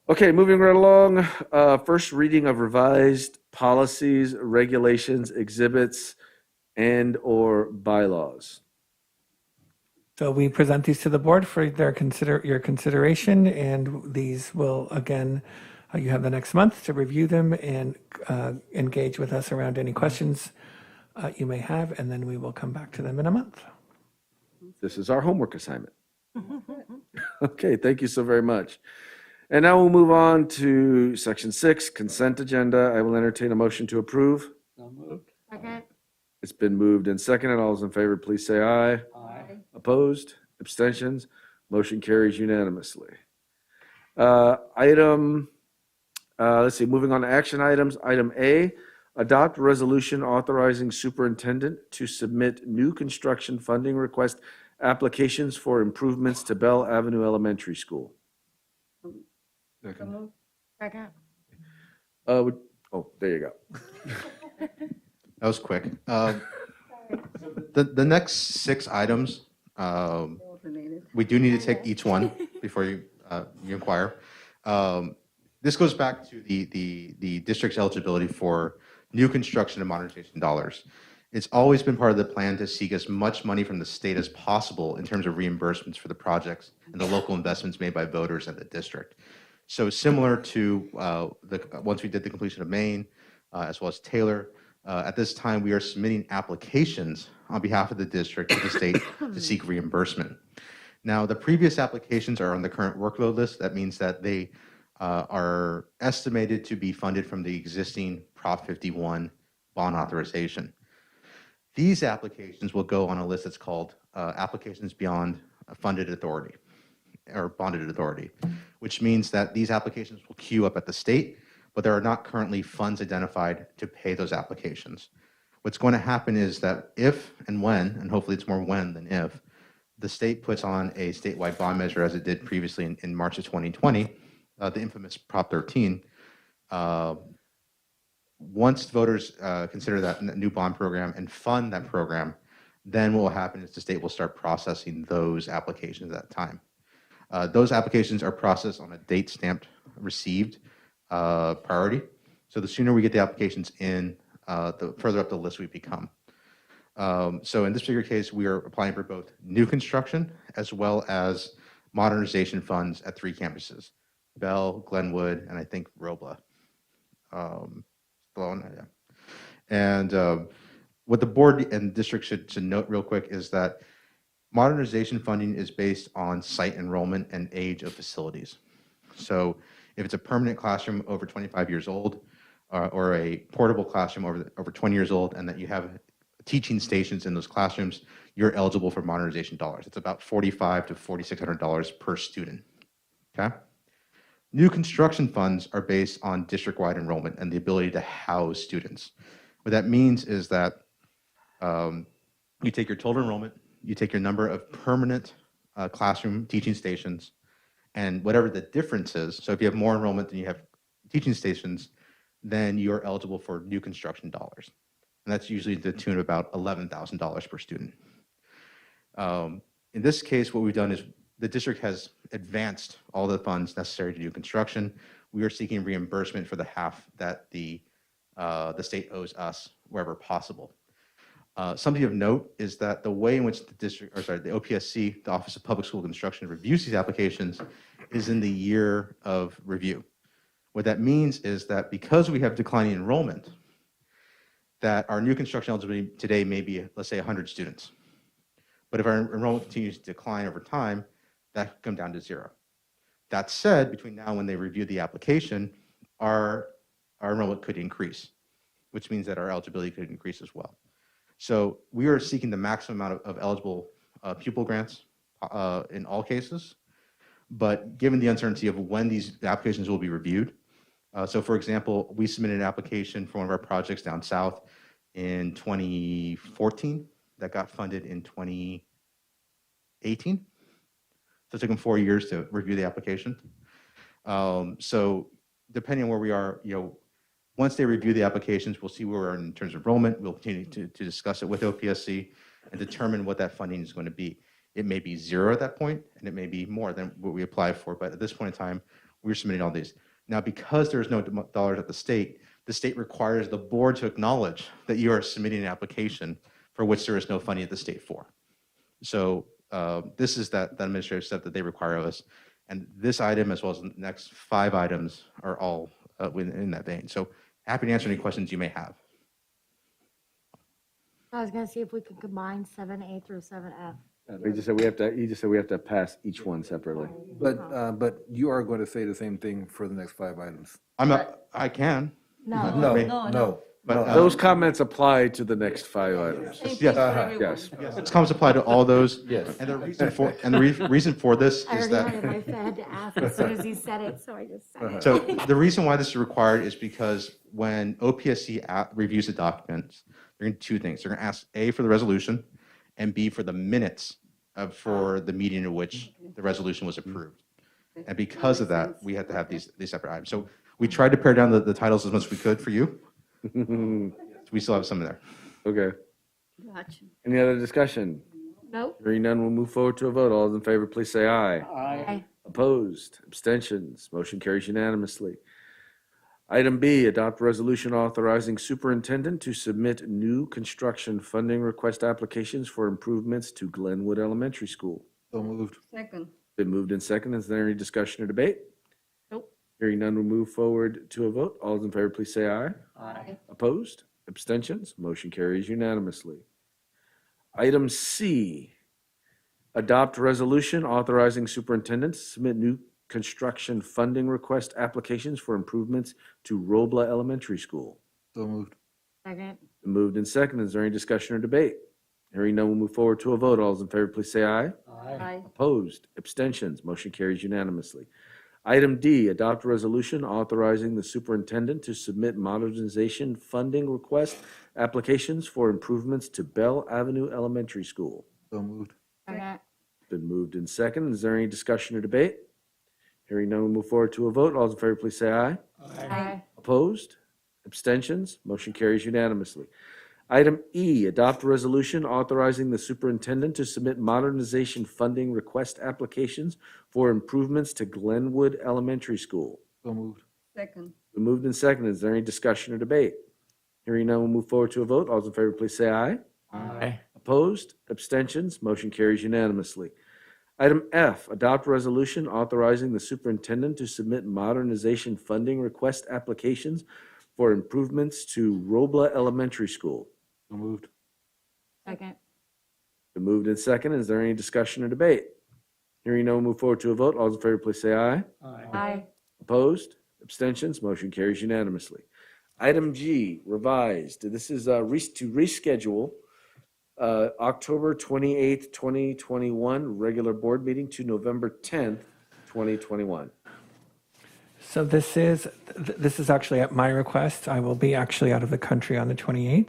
Okay, moving right along. First reading of revised policies, regulations, exhibits, and/or bylaws. So we present these to the board for your consideration, and these will, again, you have the next month to review them and engage with us around any questions you may have, and then we will come back to them in a month. This is our homework assignment. Okay, thank you so very much. And now we'll move on to section 6, consent agenda. I will entertain a motion to approve. So moved. Second. It's been moved and seconded. All those in favor, please say aye. Aye. Opposed? Abstentions? Motion carries unanimously. Let's see, moving on to action items. Item A, adopt resolution authorizing superintendent to submit new construction funding request applications for improvements to Bell Avenue Elementary School. Second. Second. There you go. That was quick. The next 6 items, Related. we do need to take each one before you inquire. This goes back to the district's eligibility for new construction and modernization dollars. It's always been part of the plan to seek as much money from the state as possible in terms of reimbursements for the projects and the local investments made by voters at the district. So similar to once we did the completion of Maine, as well as Taylor, at this time we are submitting applications on behalf of the district to the state to seek reimbursement. Now, the previous applications are on the current workload list. That means that they are estimated to be funded from the existing Prop 51 bond authorization. These applications will go on a list that's called applications beyond funded authority or bonded authority, which means that these applications will queue up at the state, but there are not currently funds identified to pay those applications. What's going to happen is that if and when, and hopefully it's more when than if, the state puts on a statewide bond measure as it did previously in March of 2020, the infamous Prop 13, once voters consider that new bond program and fund that program, then what will happen is the state will start processing those applications at that time. Those applications are processed on a date stamped received priority. So the sooner we get the applications in, the further up the list we become. So in this particular case, we are applying for both new construction as well as modernization funds at 3 campuses, Bell, Glenwood, and I think Robla. And what the board and district should note real quick is that modernization funding is based on site enrollment and age of facilities. So If it's a permanent classroom over 25 years old, or a portable classroom over 20 years old, and that you have teaching stations in those classrooms, you're eligible for modernization dollars. It's about $4,500 to $4,600 per student. Okay. New construction funds are based on district-wide enrollment and the ability to house students. What that means is that you take your total enrollment, you take your number of permanent classroom teaching stations, and whatever the difference is, so if you have more enrollment than you have teaching stations, then you're eligible for new construction dollars. And that's usually to the tune of about $11,000 per student. In this case, what we've done is the district has advanced all the funds necessary to do construction. We are seeking reimbursement for the half that the state owes us wherever possible. Something of note is that the way in which the OPSC, the Office of Public School Construction, reviews these applications is in the year of review. What that means is that because we have declining enrollment, that our new construction eligibility today may be, let's say, 100 students. But if our enrollment continues to decline over time, that could come down to 0. That said, between now and when they review the application, our enrollment could increase, which means that our eligibility could increase as well. So we are seeking the maximum amount of eligible pupil grants in all cases, but given the uncertainty of when these applications will be reviewed. So for example, we submitted an application for one of our projects down south in 2014 that got funded in 2018. So it took them 4 years to review the application. So depending on where we are, once they review the applications, we'll see where we are in terms of enrollment. We'll continue to discuss it with OPSC and determine what that funding is going to be. It may be 0 at that point, and it may be more than what we apply for. But at this point in time, we're submitting all these. Now, because there's no dollars at the state requires the board to acknowledge that you are submitting an application for which there is no funding at the state for. So this is that administrative step that they require of us. And this item, as well as the next 5 items, are all in that vein. So happy to answer any questions you may have. I was gonna see if we could combine 7A through 7F. He just said we have to pass each one separately. But you are going to say the same thing for the next 5 items. I can. No. No. But Those comments apply to the next 5 items. yes, Yes. This comments apply to all those. Yes. And the reason for this I is already had it in that my head to ask as soon as he said it, so I just said it. so the reason why this is required is because when OPSC reviews the documents, they're going to do 2 things. They're going to ask A, for the resolution, and B, for the minutes for the meeting in which the resolution was approved. And because of that, we had to have these separate items. So we tried to pare down the titles as much as we could for you. We still have some in there. Okay. Gotcha. Any other discussion? Nope. Hearing none, we'll move forward to a vote. All those in favor, please say aye. Aye. Opposed? Abstentions? Motion carries unanimously. Item B, adopt resolution authorizing superintendent to submit new construction funding request applications for improvements to Glenwood Elementary School. So moved. Second. Been moved in second. Is there any discussion or debate? Nope. Hearing none, we'll move forward to a vote. All those in favor, please say aye. Aye. Opposed? Abstentions? Motion carries unanimously. Item C, adopt resolution authorizing superintendent to submit new construction funding request applications for improvements to Robla Elementary School. So moved. Second. Been moved in second. Is there any discussion or debate? Hearing none, we'll move forward to a vote. All those in favor, please say aye. Aye. Opposed? Abstentions? Motion carries unanimously. Item D, adopt a resolution authorizing the superintendent to submit modernization funding request applications for improvements to Bell Avenue Elementary School. So moved. Second. Been moved in second. Is there any discussion or debate? Hearing none, we'll move forward to a vote. All those in favor, please say aye. Aye. Opposed? Abstentions? Motion carries unanimously. Item E, adopt a resolution authorizing the superintendent to submit modernization funding request applications for improvements to Glenwood Elementary School. So moved. Second. Been moved and seconded. Is there any discussion or debate? Hearing none, we'll move forward to a vote. All those in favor, please say aye. Aye. Opposed? Abstentions? Motion carries unanimously. Item F, adopt a resolution authorizing the superintendent to submit modernization funding request applications for improvements to Robla Elementary School. So moved. Second. Been moved and seconded. Is there any discussion or debate? Hearing none, we'll move forward to a vote. All those in favor, please say aye. Aye. Opposed? Abstentions? Motion carries unanimously. Item G, revised. This is to reschedule October 28th, 2021, regular board meeting to November 10th, 2021. So this is actually at my request. I will be actually out of the country on the 28th.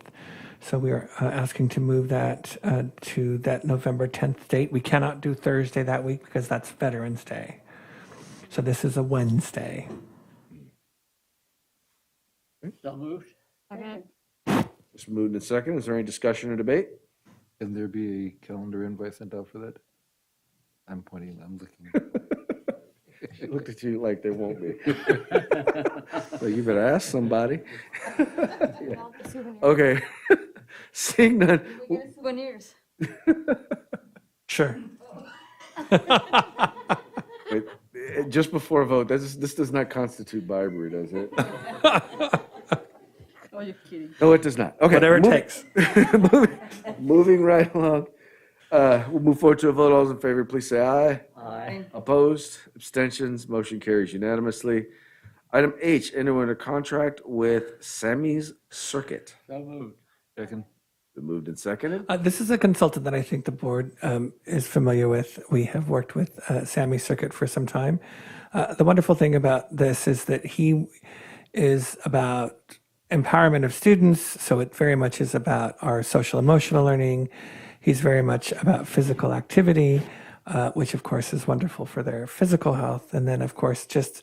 So we are asking to move that to that November 10th date. We cannot do Thursday that week because that's Veterans Day. So this is a Wednesday. So moved. Okay. Just moved in second. Is there any discussion or debate? Can there be a calendar invite sent out for that? I'm pointing, I'm looking. She looked at you like there won't be. Well, you better ask somebody. All the souvenirs. Okay. Seeing none. We get souvenirs. Sure. Wait, just before a vote, this does not constitute bribery, does it? Oh, you're kidding. No, it does not. Okay. Whatever it takes. Moving right along. We'll move forward to a vote. All those in favor, please say aye. Aye. Opposed? Abstentions? Motion carries unanimously. Item H, enter into contract with Sammy's Circuit. So moved. Second. Been moved and seconded. This is a consultant that I think the board is familiar with. We have worked with Sammy Circuit for some time. The wonderful thing about this is that he is about empowerment of students, so it very much is about our social emotional learning. He's very much about physical activity, which of course is wonderful for their physical health. And then of course, just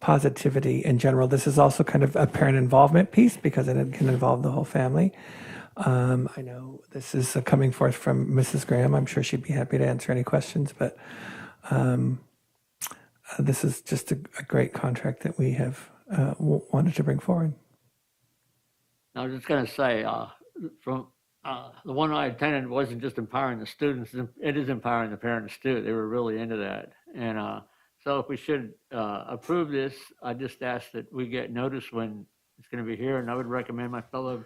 positivity in general. This is also kind of a parent involvement piece because it can involve the whole family. I know this is coming forth from Mrs. Graham. I'm sure she'd be happy to answer any questions, but this is just a great contract that we have wanted to bring forward. I was just gonna say, from the one I attended wasn't just empowering the students, it is empowering the parents too. They were really into that. And so if we should approve this, I just ask that we get notice when it's gonna be here, and I would recommend my fellow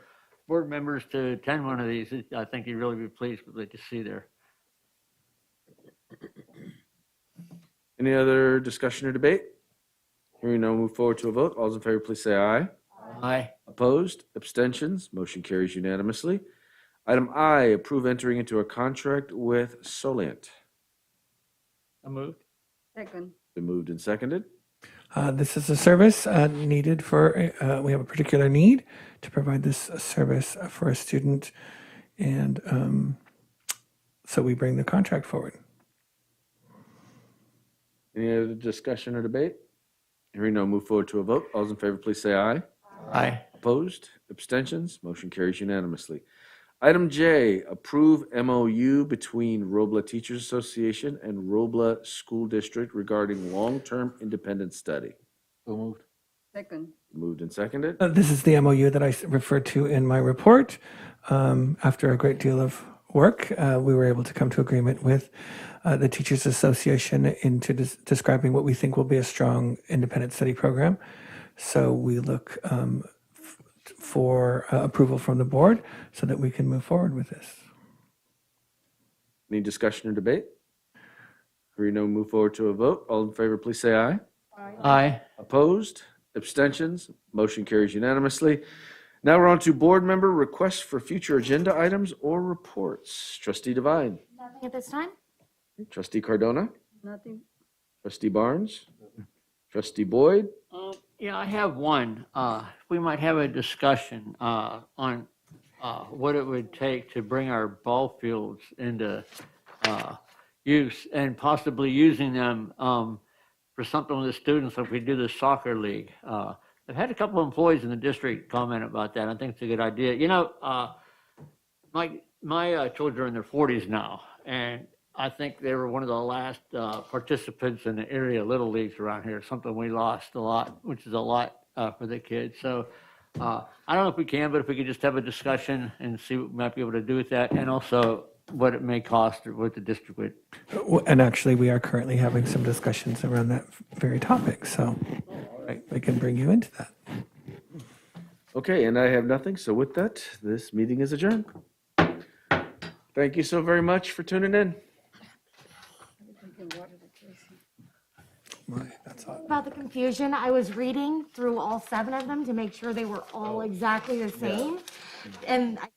board members to attend one of these. I think you'd really be pleased with what you see there. Any other discussion or debate? Hearing none, move forward to a vote. All those in favor, please say aye. Aye. Opposed? Abstentions? Motion carries unanimously. Item I, approve entering into a contract with Solent. So moved. Second. Been moved and seconded. This is a service needed for, we have a particular need to provide this service for a student. And so we bring the contract forward. Any other discussion or debate? Hearing none, move forward to a vote. All those in favor, please say aye. Aye. Opposed? Abstentions? Motion carries unanimously. Item J, approve MOU between Robla Teachers Association and Robla School District regarding long-term independent study. So moved. Second. Moved and seconded. This is the MOU that I referred to in my report. After a great deal of work, we were able to come to agreement with the Teachers Association into describing what we think will be a strong independent study program. So we look for approval from the board so that we can move forward with this. Any discussion or debate? Hearing none, move forward to a vote. All in favor, please say aye. Aye. Opposed? Abstentions? Motion carries unanimously. Now we're on to board member requests for future agenda items or reports. Trustee Devine. Nothing at this time? Trustee Cardona. Nothing. Trustee Barnes. Trustee Boyd. Yeah, I have one. We might have a discussion on what it would take to bring our ball fields into use and possibly using them for something with the students if we do the soccer league. I've had a couple of employees in the district comment about that. I think it's a good idea. You know, my children are in their 40s now, and I think they were one of the last participants in the area Little Leagues around here, something we lost a lot, which is a lot for the kids. So I don't know if we can, but if we could just have a discussion and see what we might be able to do with that, and also what it may cost or what the district would. And actually, we are currently having some discussions around that very topic. So we can bring you into that. Okay, and I have nothing. So with that, this meeting is adjourned. Thank you so very much for tuning in. Drinking water, that's easy. Right, that's About the confusion, I was reading through all 7 of them to make sure they were all exactly the same. And I